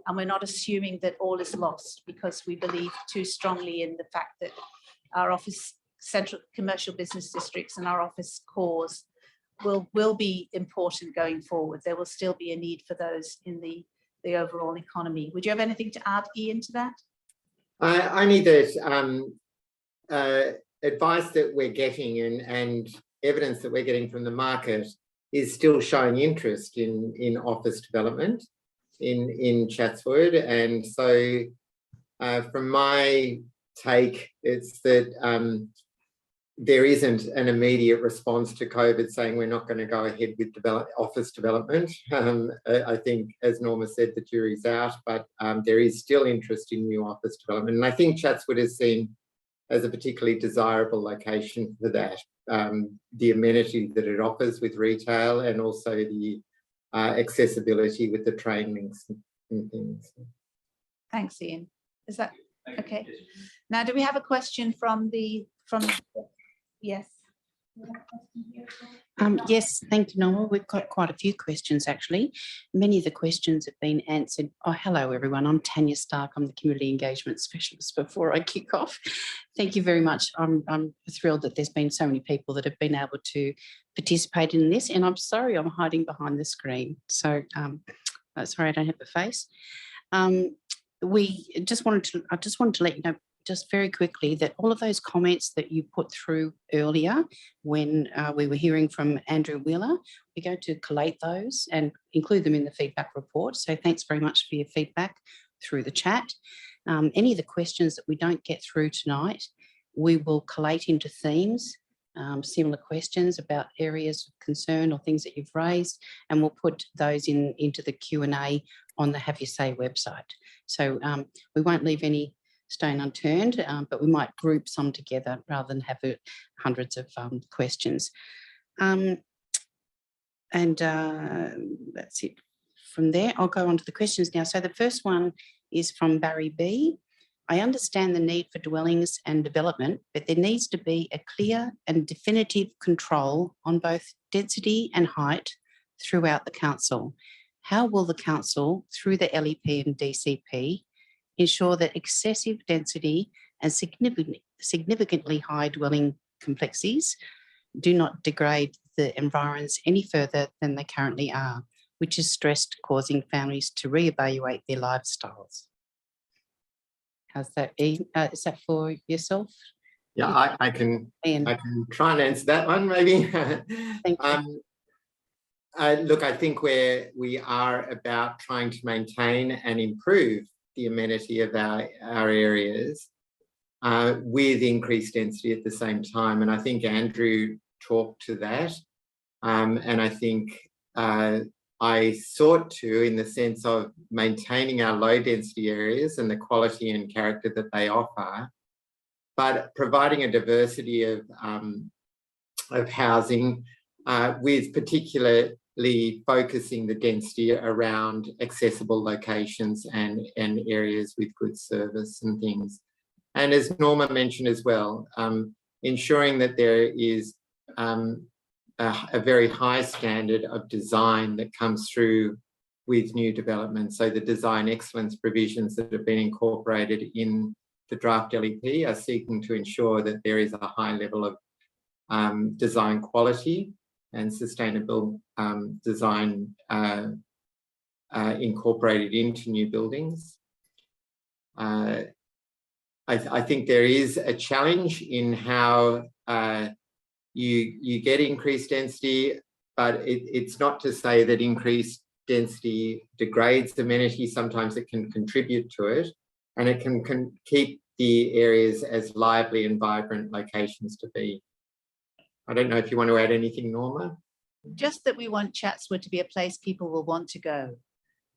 And we're not assuming that all is lost because we believe too strongly in the fact that our office central commercial business districts and our office cores will be important going forward. There will still be a need for those in the overall economy. Would you have anything to add, Ian, to that? Only that advice that we're getting and evidence that we're getting from the market is still showing interest in office development in Chatswood. And so from my take, it's that there isn't an immediate response to COVID saying we're not going to go ahead with office development. I think, as Norma said, the jury's out, but there is still interest in new office development. And I think Chatswood is seen as a particularly desirable location for that. The amenity that it offers with retail and also the accessibility with the train links and things. Thanks, Ian. Is that okay? Now, do we have a question from yes? Yes, thank you, Norma. We've got quite a few questions, actually. Many of the questions have been answered. Oh, hello, everyone. I'm Tanya Stark. I'm the Community Engagement Specialist before I kick off. Thank you very much. I'm thrilled that there's been so many people that have been able to participate in this, and I'm sorry I'm hiding behind the screen. So sorry I don't have a face. I just wanted to let you know just very quickly that all of those comments that you put through earlier when we were hearing from Andrew Wheeler, we're going to collate those and include them in the feedback report. So thanks very much for your feedback through the chat. Any of the questions that we don't get through tonight, we will collate into themes, similar questions about areas of concern or things that you've raised, and we'll put those into the Q&A on the Have Your Say website. So we won't leave any stone unturned, but we might group some together rather than have hundreds of questions. And that's it. From there, I'll go on to the questions now. So the first one is from Barry B. I understand the need for dwellings and development, but there needs to be a clear and definitive control on both density and height throughout the council. How will the council, through the LEP and DCP, ensure that excessive density and significantly high dwelling complexities do not degrade the environs any further than they currently are, which is stressed, causing families to reevaluate their lifestyles? How's that, Ian? Is that for yourself? Yeah, I can Ian? I can try and answer that one, maybe. Thank you. Look, I think we are about trying to maintain and improve the amenity of our areas with increased density at the same time. And I think Andrew talked to that. And I think I sought to, in the sense of maintaining our low density areas and the quality and character that they offer, but providing a diversity of housing with particularly focusing the density around accessible locations and areas with good service and things. And as Norma mentioned as well, ensuring that there is a very high standard of design that comes through with new developments. So the design excellence provisions that have been incorporated in the draft LEP are seeking to ensure that there is a high level of design quality and sustainable design incorporated into new buildings. I think there is a challenge in how you get increased density, but it's not to say that increased density degrades amenity. Sometimes it can contribute to it, and it can keep the areas as lively and vibrant locations to be. I don't know if you want to add anything, Norma? Just that we want Chatswood to be a place people will want to go,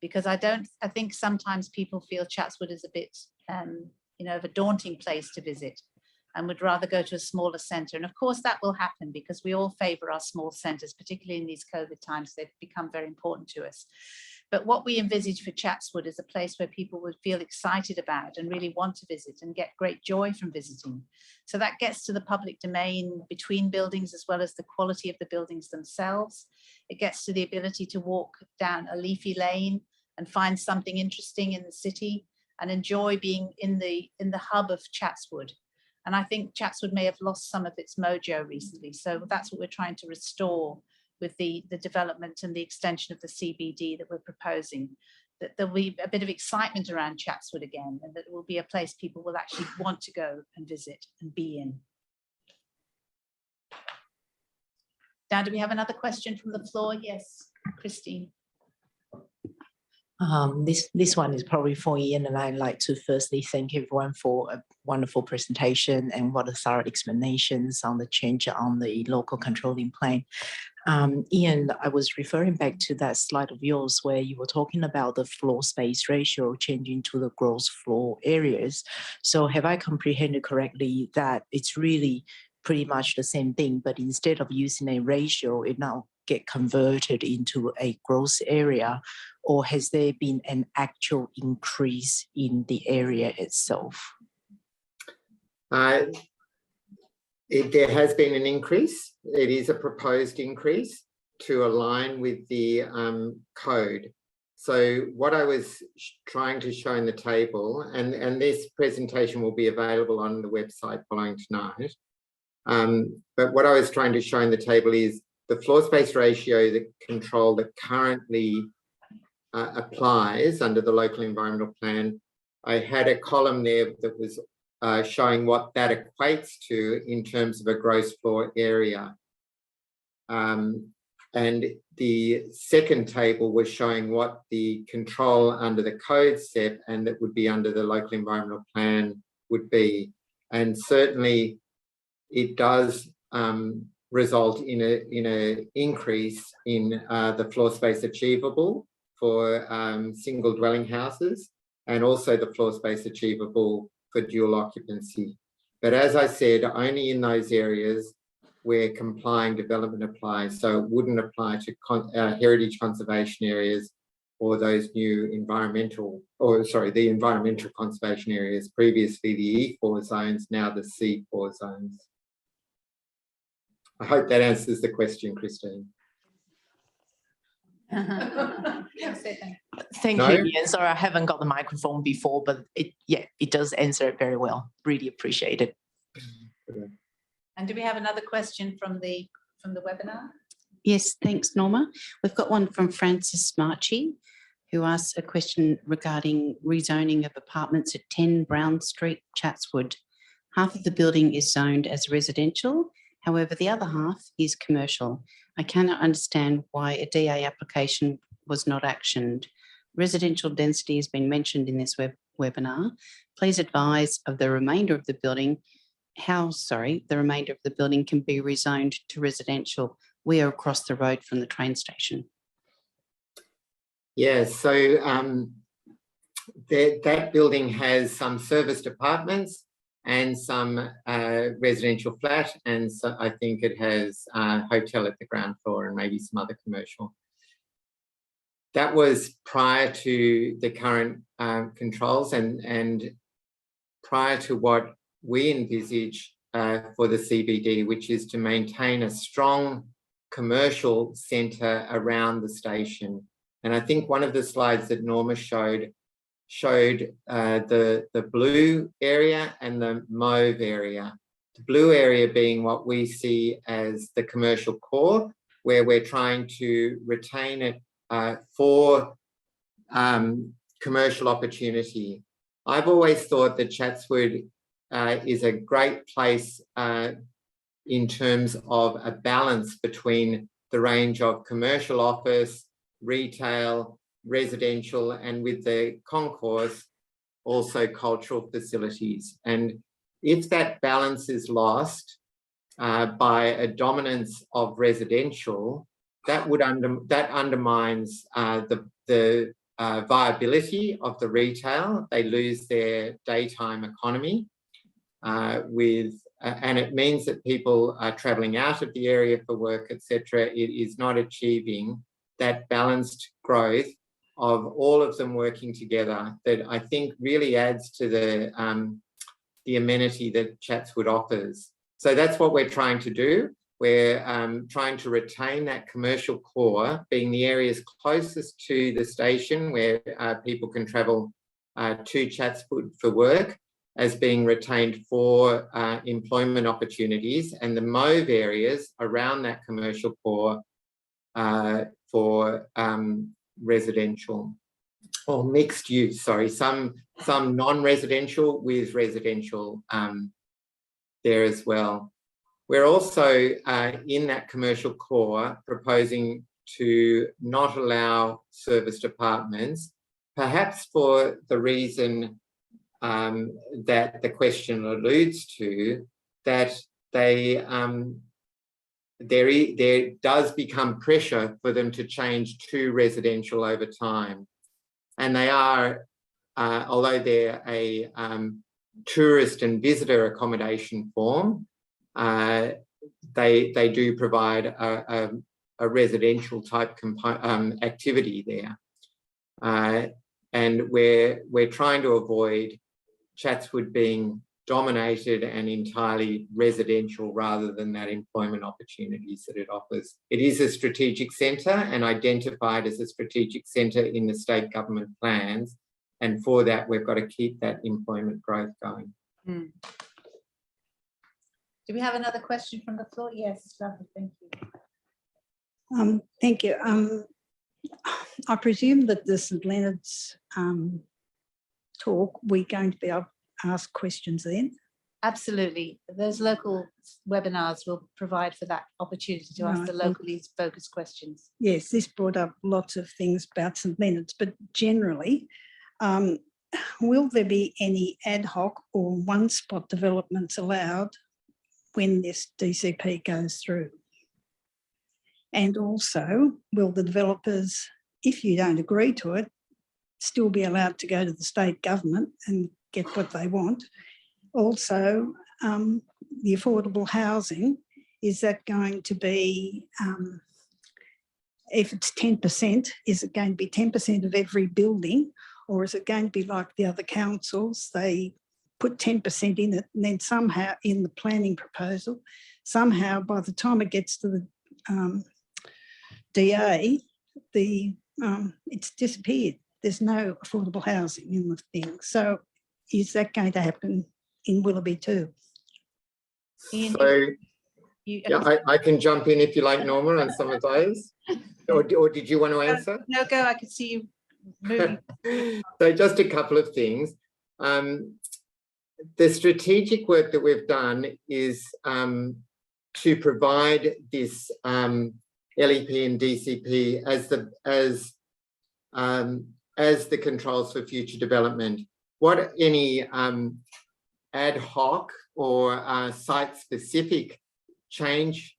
because I think sometimes people feel Chatswood is a bit, of a daunting place to visit and would rather go to a smaller centre. And of course that will happen because we all favour our small centres, particularly in these COVID times. They've become very important to us. But what we envisage for Chatswood is a place where people would feel excited about and really want to visit and get great joy from visiting. So that gets to the public domain between buildings as well as the quality of the buildings themselves. It gets to the ability to walk down a leafy lane and find something interesting in the city and enjoy being in the hub of Chatswood. And I think Chatswood may have lost some of its mojo recently. So that's what we're trying to restore with the development and the extension of the CBD that we're proposing, that there'll be a bit of excitement around Chatswood again, and that it will be a place people will actually want to go and visit and be in. Now, do we have another question from the floor? Yes, Christine. This one is probably for Ian, and I'd like to firstly thank everyone for a wonderful presentation and what a thorough explanations on the change on the local controlling plan. Ian, I was referring back to that slide of yours where you were talking about the floor space ratio changing to the gross floor areas. So have I comprehended correctly that it's really pretty much the same thing, but instead of using a ratio, it now get converted into a gross area, or has there been an actual increase in the area itself? There has been an increase. It is a proposed increase to align with the code. So what I was trying to show in the table, and this presentation will be available on the website following tonight. But what I was trying to show in the table is the floor space ratio, the control that currently applies under the local environmental plan. I had a column there that was showing what that equates to in terms of a gross floor area. And the second table was showing what the control under the code SEP and that would be under the local environmental plan would be. And certainly it does result in an increase in the floor space achievable for single dwelling houses, and also the floor space achievable for dual occupancy. But as I said, only in those areas where complying development applies. So it wouldn't apply to heritage conservation areas or those new environmental, the environmental conservation areas, previously the E4 zones, now the C4 zones. I hope that answers the question, Christine. Thank No? you, Ian. Sorry, I haven't got the microphone before, but it does answer it very well. Really appreciate it. And do we have another question from the webinar? Yes, thanks, Norma. We've got one from Francis Marchi, who asks a question regarding rezoning of apartments at 10 Brown Street, Chatswood. Half of the building is zoned as residential. However, the other half is commercial. I cannot understand why a DA application was not actioned. Residential density has been mentioned in this webinar. Please advise of the remainder of the building, the remainder of the building can be rezoned to residential. We are across the road from the train station. Yeah, so that building has some serviced apartments and some residential flat, and so I think it has a hotel at the ground floor and maybe some other commercial. That was prior to the current controls and prior to what we envisage for the CBD, which is to maintain a strong commercial centre around the station. And I think one of the slides that Norma showed the blue area and the mauve area. The blue area being what we see as the commercial core, where we're trying to retain it for commercial opportunity. I've always thought that Chatswood is a great place in terms of a balance between the range of commercial office, retail, residential, and with the concourse, also cultural facilities. And if that balance is lost by a dominance of residential, that undermines the viability of the retail. They lose their daytime economy and it means that people are travelling out of the area for work, etc. It is not achieving that balanced growth of all of them working together that I think really adds to the amenity that Chatswood offers. So that's what we're trying to do. We're trying to retain that commercial core, being the areas closest to the station where people can travel to Chatswood for work, as being retained for employment opportunities, and the mauve areas around that commercial core for residential or mixed use, some non-residential with residential there as well. We're also in that commercial core proposing to not allow serviced apartments, perhaps for the reason that the question alludes to, that there does become pressure for them to change to residential over time. And they are, although they're a tourist and visitor accommodation form, they do provide a residential type activity there. And we're trying to avoid Chatswood being dominated and entirely residential rather than that employment opportunities that it offers. It is a strategic centre and identified as a strategic centre in the state government plans. And for that, we've got to keep that employment growth going. Do we have another question from the floor? Yes, lovely, thank you. Thank you. I presume that the St Leonard's talk, we're going to be able to ask questions then. Absolutely. Those local webinars will provide for that opportunity to ask the Right. locally focused questions. Yes, this brought up lots of things about St Leonard's, but generally, will there be any ad hoc or one-spot developments allowed when this DCP goes through? And also, will the developers, if you don't agree to it, still be allowed to go to the state government and get what they want? Also, the affordable housing, is that going to be, if it's 10%, is it going to be 10% of every building, or is it going to be like the other councils, they put 10% in it and then somehow in the planning proposal, somehow by the time it gets to the DA, it's disappeared. There's no affordable housing in the thing. So is that going to happen in Willoughby too? Ian, So you- yeah, I can jump in if you like, Norma, on some of those. Or did you want to answer? No, go, I can see you moving. So just a couple of things. The strategic work that we've done is to provide this LEP and DCP as the controls for future development. What any ad hoc or site-specific change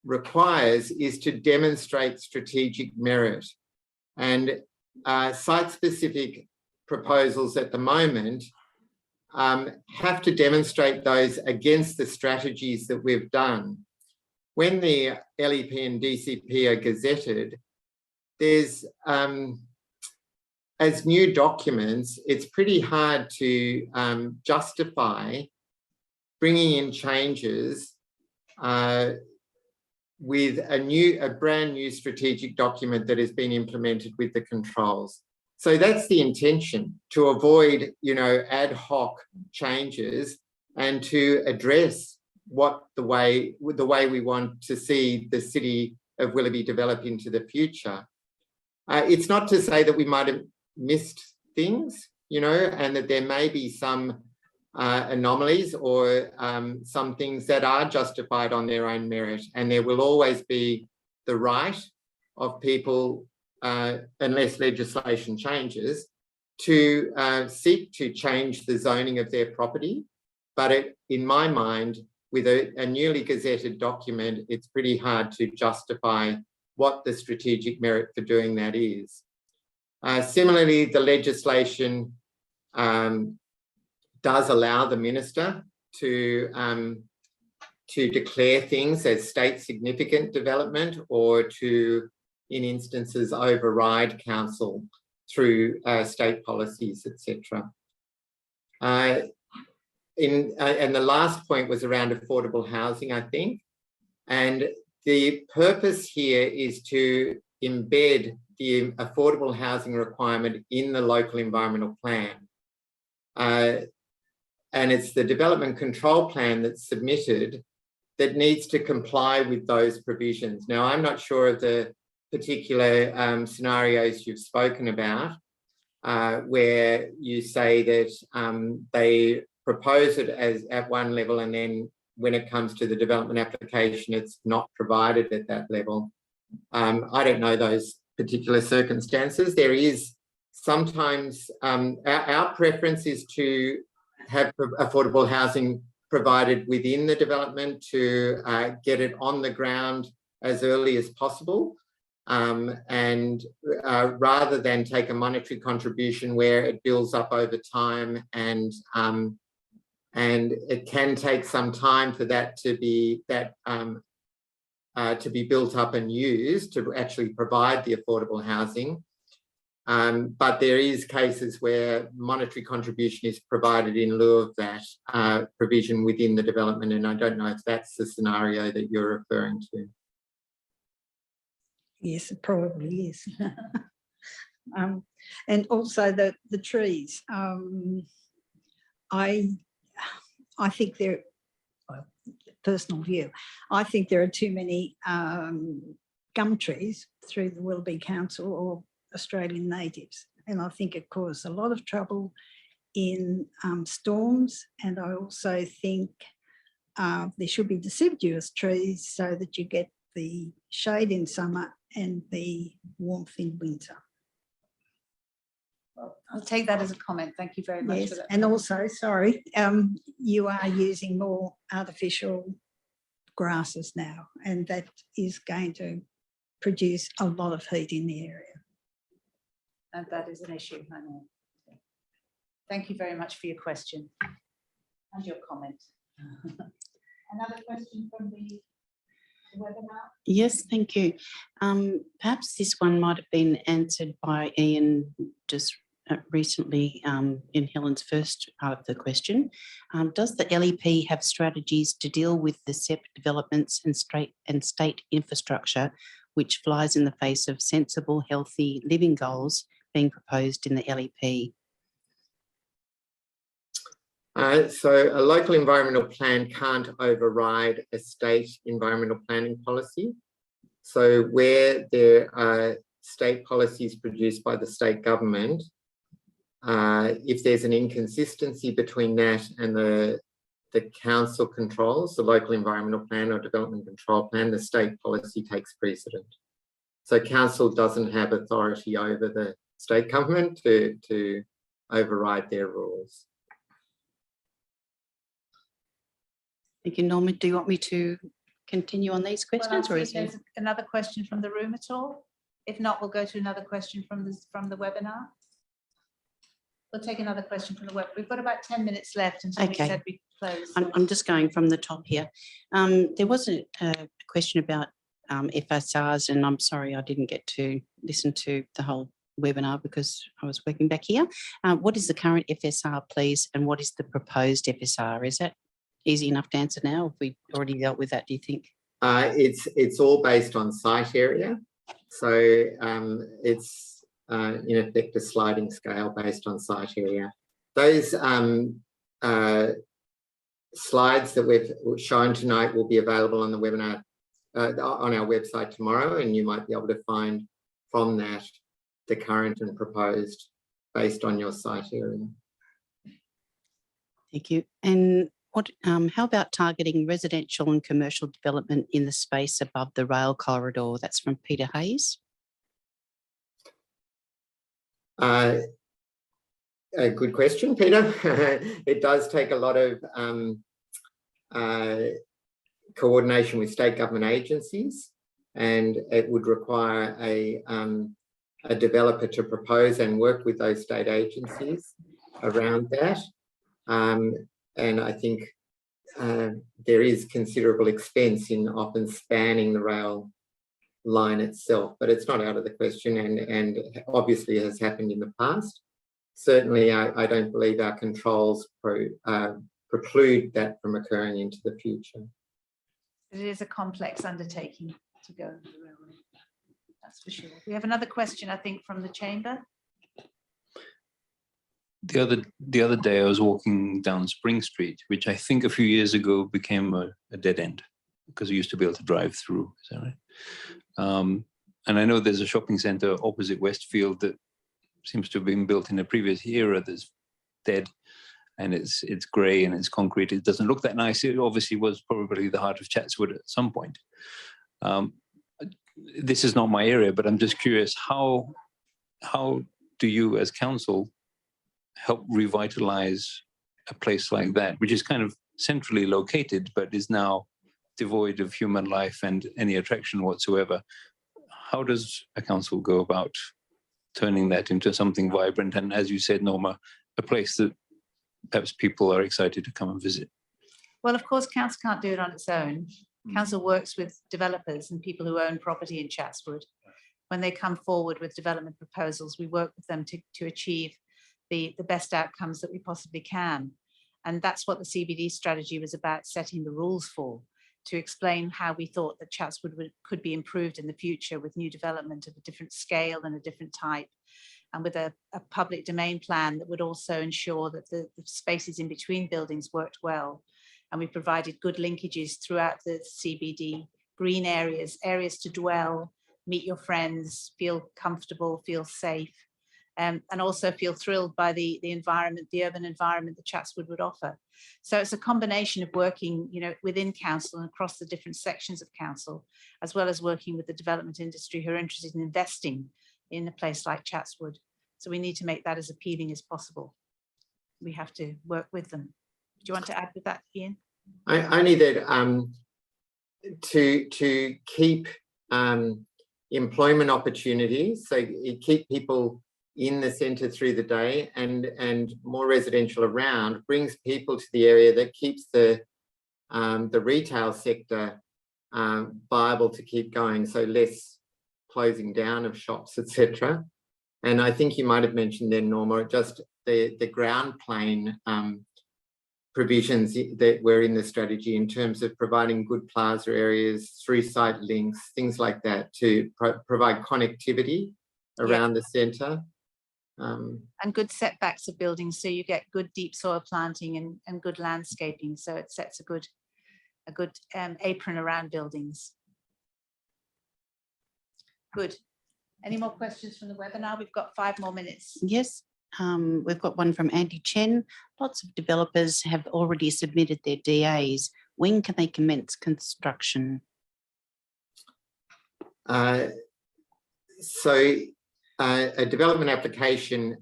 requires is to demonstrate strategic merit. And site-specific proposals at the moment have to demonstrate those against the strategies that we've done. When the LEP and DCP are gazetted, there's, as new documents, it's pretty hard to justify bringing in changes with a brand new strategic document that has been implemented with the controls. So that's the intention, to avoid, ad hoc changes and to address the way we want to see the city of Willoughby develop into the future. It's not to say that we might have missed things, and that there may be some anomalies or some things that are justified on their own merit, and there will always be the right of people, unless legislation changes, to seek to change the zoning of their property. But in my mind, with a newly gazetted document, it's pretty hard to justify what the strategic merit for doing that is. Similarly, the legislation does allow the minister to declare things as state significant development, or to, in instances, override council through state policies, etc. And the last point was around affordable housing, I think. And the purpose here is to embed the affordable housing requirement in the local environmental plan. And it's the development control plan that's submitted that needs to comply with those provisions. Now, I'm not sure of the particular scenarios you've spoken about, where you say that they propose it as at one level, and then when it comes to the development application, it's not provided at that level. I don't know those particular circumstances. There is sometimes, our preference is to have affordable housing provided within the development, to get it on the ground as early as possible, and rather than take a monetary contribution where it builds up over time, and it can take some time for that to be built up and used to actually provide the affordable housing. But there is cases where monetary contribution is provided in lieu of that provision within the development, and I don't know if that's the scenario that you're referring to. Yes, it probably is. And also the trees. I think there, personal view, I think there are too many gum trees through the Willoughby Council or Australian natives, and I think it caused a lot of trouble in storms. And I also think there should be deciduous trees so that you get the shade in summer and the warmth in winter. I'll take that as a comment. Thank you very much Yes, for that. and also, sorry, you are using more artificial grasses now, and that is going to produce a lot of heat in the area. And that is an issue, I know. Thank you very much for your question and your comment. Another question from the webinar? Yes, thank you. Perhaps this one might have been answered by Ian just recently in Helen's first part of the question. Does the LEP have strategies to deal with the SEP developments and state infrastructure which flies in the face of sensible, healthy living goals being proposed in the LEP? So a local environmental plan can't override a state environmental planning policy. So where there are state policies produced by the state government, if there's an inconsistency between that and the council controls, the local environmental plan or development control plan, the state policy takes precedent. So council doesn't have authority over the state government to override their rules. Thank you, Norma. Do you want me to continue on these questions? Well, Or I'll is see if there... there's another question from the room at all. If not, we'll go to another question from the webinar. We'll take another question from the web. We've got about 10 minutes left until we Okay. said we close. I'm just going from the top here. There was a question about FSRs, and I'm sorry I didn't get to listen to the whole webinar because I was working back here. What is the current FSR, please, and what is the proposed FSR? Is that easy enough to answer now? Have we already dealt with that, do you think? It's all based on site area. So it's in effect a sliding scale based on site area. Those slides that we've shown tonight will be available on the webinar on our website tomorrow, and you might be able to find from that the current and proposed based on your site area. Thank you. And what? How about targeting residential and commercial development in the space above the rail corridor? That's from Peter Hayes. A good question, Peter. It does take a lot of coordination with state government agencies, and it would require a developer to propose and work with those state agencies around that. And I think there is considerable expense in often spanning the rail line itself, but it's not out of the question, and obviously has happened in the past. Certainly, I don't believe our controls preclude that from occurring into the future. It is a complex undertaking to go over the railway, that's for sure. We have another question, I think, from the chamber. The other day I was walking down Spring Street, which I think a few years ago became a dead end because we used to be able to drive through. Is that right? And I know there's a shopping centre opposite Westfield that seems to have been built in a previous era that's dead, and it's grey and it's concrete. It doesn't look that nice. It obviously was probably the heart of Chatswood at some point. This is not my area, but I'm just curious, how do you as council help revitalise a place like that, which is kind of centrally located, but is now devoid of human life and any attraction whatsoever? How does a council go about turning that into something vibrant and, as you said, Norma, a place that perhaps people are excited to come and visit? Well, of course, council can't do it on its own. Council works with developers and people who own property in Chatswood when they come forward with development proposals, we work with them to achieve the best outcomes that we possibly can. And that's what the CBD strategy was about, setting the rules for, to explain how we thought that Chatswood could be improved in the future with new development of a different scale and a different type, and with a public domain plan that would also ensure that the spaces in between buildings worked well. And we provided good linkages throughout the CBD, green areas, areas to dwell, meet your friends, feel comfortable, feel safe, and also feel thrilled by the environment, the urban environment that Chatswood would offer. So it's a combination of working, within council and across the different sections of council, as well as working with the development industry who are interested in investing in a place like Chatswood. So we need to make that as appealing as possible. We have to work with them. Do you want to add with that, Ian? Only that to keep employment opportunities, so you keep people in the centre through the day and more residential around, brings people to the area, that keeps the retail sector viable to keep going, so less closing down of shops, etc. And I think you might have mentioned then, Norma, just the ground plane provisions that were in the strategy in terms of providing good plaza areas, through site links, things like that, to provide connectivity around the centre. And good setbacks of buildings, so you get good deep soil planting and good landscaping, so it sets a good apron around buildings. Good. Any more questions from the webinar? We've got 5 more minutes. Yes, we've got one from Andy Chen. Lots of developers have already submitted their DAs. When can they commence construction? A development application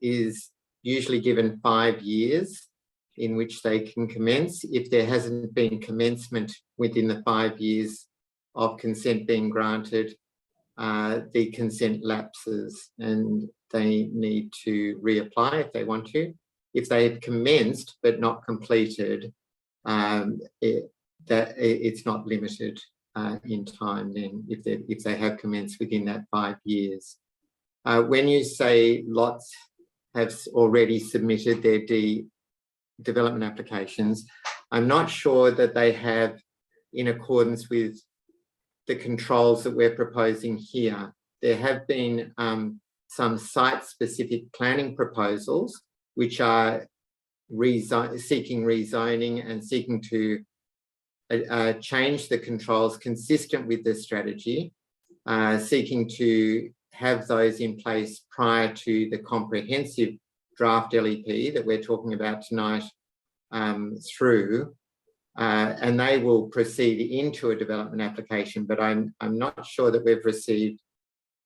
is usually given 5 years in which they can commence. If there hasn't been commencement within the 5 years of consent being granted, the consent lapses and they need to reapply if they want to. If they have commenced but not completed, it's not limited in time then if they have commenced within that 5 years. When you say lots have already submitted their development applications, I'm not sure that they have, in accordance with the controls that we're proposing here. There have been some site-specific planning proposals which are seeking rezoning and seeking to change the controls consistent with the strategy, seeking to have those in place prior to the comprehensive draft LEP that we're talking about tonight through, and they will proceed into a development application, but I'm not sure that we've received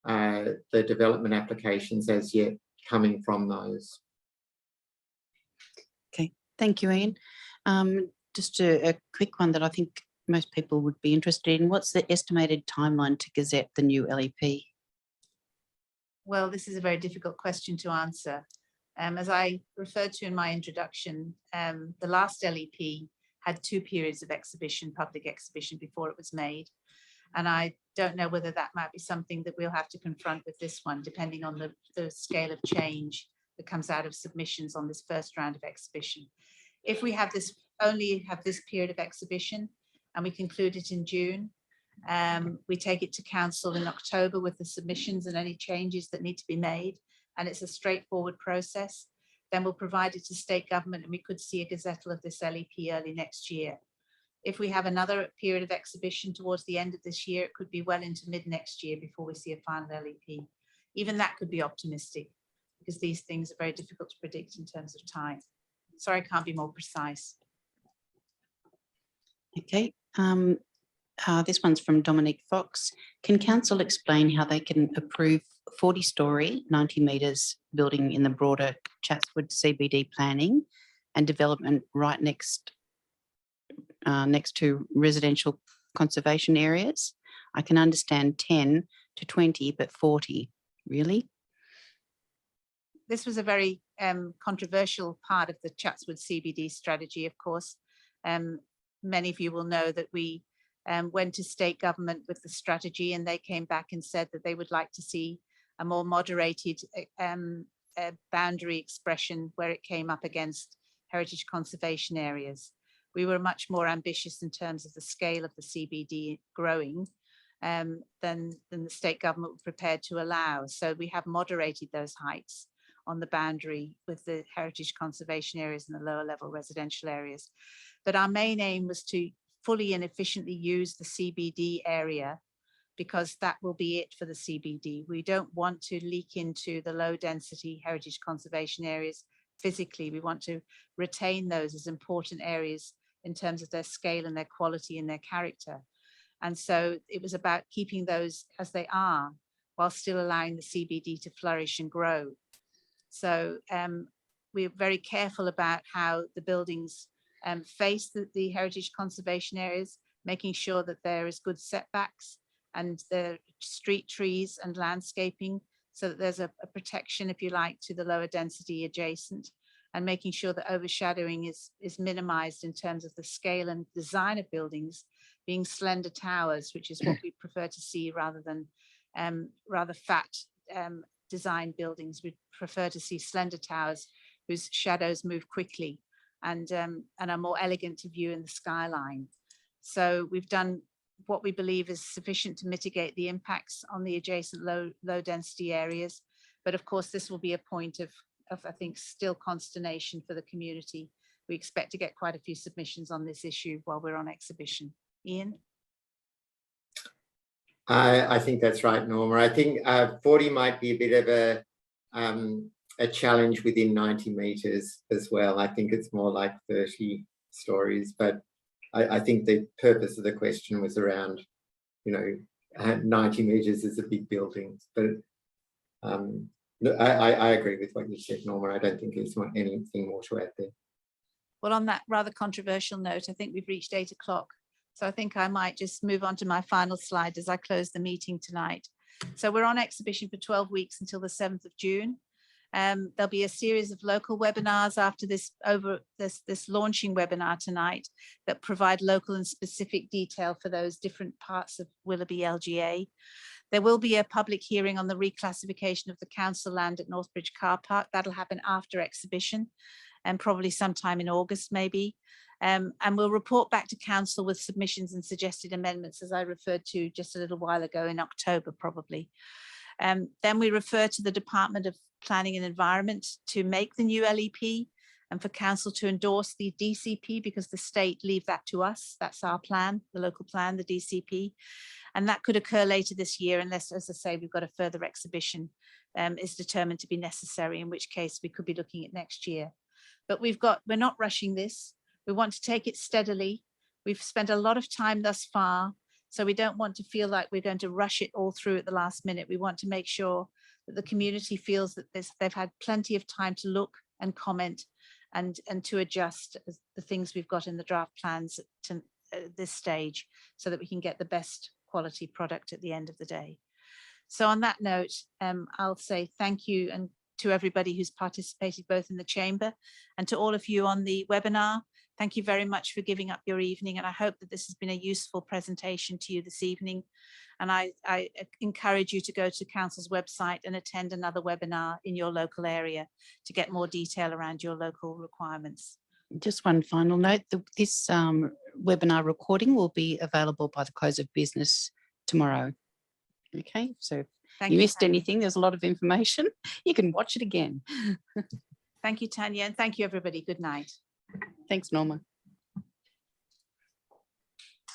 the development applications as yet coming from those. Okay, thank you, Ian. Just a quick one that I think most people would be interested in. What's the estimated timeline to gazette the new LEP? Well, this is a very difficult question to answer. As I referred to in my introduction, the last LEP had 2 periods of exhibition, public exhibition, before it was made. And I don't know whether that might be something that we'll have to confront with this one, depending on the scale of change that comes out of submissions on this first round of exhibition. If we have only have this period of exhibition and we conclude it in June, we take it to council in October with the submissions and any changes that need to be made, and it's a straightforward process. Then we'll provide it to state government and we could see a gazettal of this LEP early next year. If we have another period of exhibition towards the end of this year, it could be well into mid next year before we see a final LEP. Even that could be optimistic, because these things are very difficult to predict in terms of time. Sorry, I can't be more precise. Okay. This one's from Dominic Fox. Can council explain how they can approve 40-storey, 90 metres building in the broader Chatswood CBD planning and development right next to residential conservation areas? I can understand 10 to 20, but 40, really? This was a very controversial part of the Chatswood CBD strategy, of course. Many of you will know that we went to state government with the strategy, and they came back and said that they would like to see a more moderated boundary expression where it came up against heritage conservation areas. We were much more ambitious in terms of the scale of the CBD growing than the state government were prepared to allow. So we have moderated those heights on the boundary with the heritage conservation areas and the lower level residential areas. But our main aim was to fully and efficiently use the CBD area, because that will be it for the CBD. We don't want to leak into the low density heritage conservation areas physically. We want to retain those as important areas in terms of their scale and their quality and their character. And so it was about keeping those as they are while still allowing the CBD to flourish and grow. So we're very careful about how the buildings face the heritage conservation areas, making sure that there is good setbacks and the street trees and landscaping, so that there's a protection, if you like, to the lower density adjacent, and making sure that overshadowing is minimized in terms of the scale and design of buildings being slender towers, which is what we prefer to see rather than rather fat design buildings. We prefer to see slender towers whose shadows move quickly and are more elegant to view in the skyline. So we've done what we believe is sufficient to mitigate the impacts on the adjacent low density areas. But of course, this will be a point of I think still consternation for the community. We expect to get quite a few submissions on this issue while we're on exhibition. Ian? I think that's right, Norma. I think 40 might be a bit of a challenge within 90 metres as well. I think it's more like 30 stories, but I think the purpose of the question was around, 90 metres is a big building. But I agree with what you said, Norma. I don't think there's anything more to add there. Well, on that rather controversial note, I think we've reached 8 o'clock. So I think I might just move on to my final slide as I close the meeting tonight. So we're on exhibition for 12 weeks until the 7th of June. There'll be a series of local webinars after this launching webinar tonight that provide local and specific detail for those different parts of Willoughby LGA. There will be a public hearing on the reclassification of the council land at Northbridge Car Park. That'll happen after exhibition and probably sometime in August maybe. And we'll report back to council with submissions and suggested amendments, as I referred to just a little while ago, in October probably. Then we refer to the Department of Planning and Environment to make the new LEP and for council to endorse the DCP, because the state leave that to us. That's our plan, the local plan, the DCP. And that could occur later this year unless, as I say, we've got a further exhibition is determined to be necessary, in which case we could be looking at next year. But we're not rushing this. We want to take it steadily. We've spent a lot of time thus far, so we don't want to feel like we're going to rush it all through at the last minute. We want to make sure that the community feels that they've had plenty of time to look and comment and to adjust the things we've got in the draft plans to this stage, so that we can get the best quality product at the end of the day. So on that note, I'll say thank you and to everybody who's participated both in the chamber and to all of you on the webinar. Thank you very much for giving up your evening, and I hope that this has been a useful presentation to you this evening. And I encourage you to go to Council's website and attend another webinar in your local area to get more detail around your local requirements. Just one final note, this webinar recording will be available by the close of business tomorrow. Okay, so if you missed anything, there's a lot of information. You can watch it again. Thank you, Tanya, and thank you, everybody. Good night. Thanks, Norma.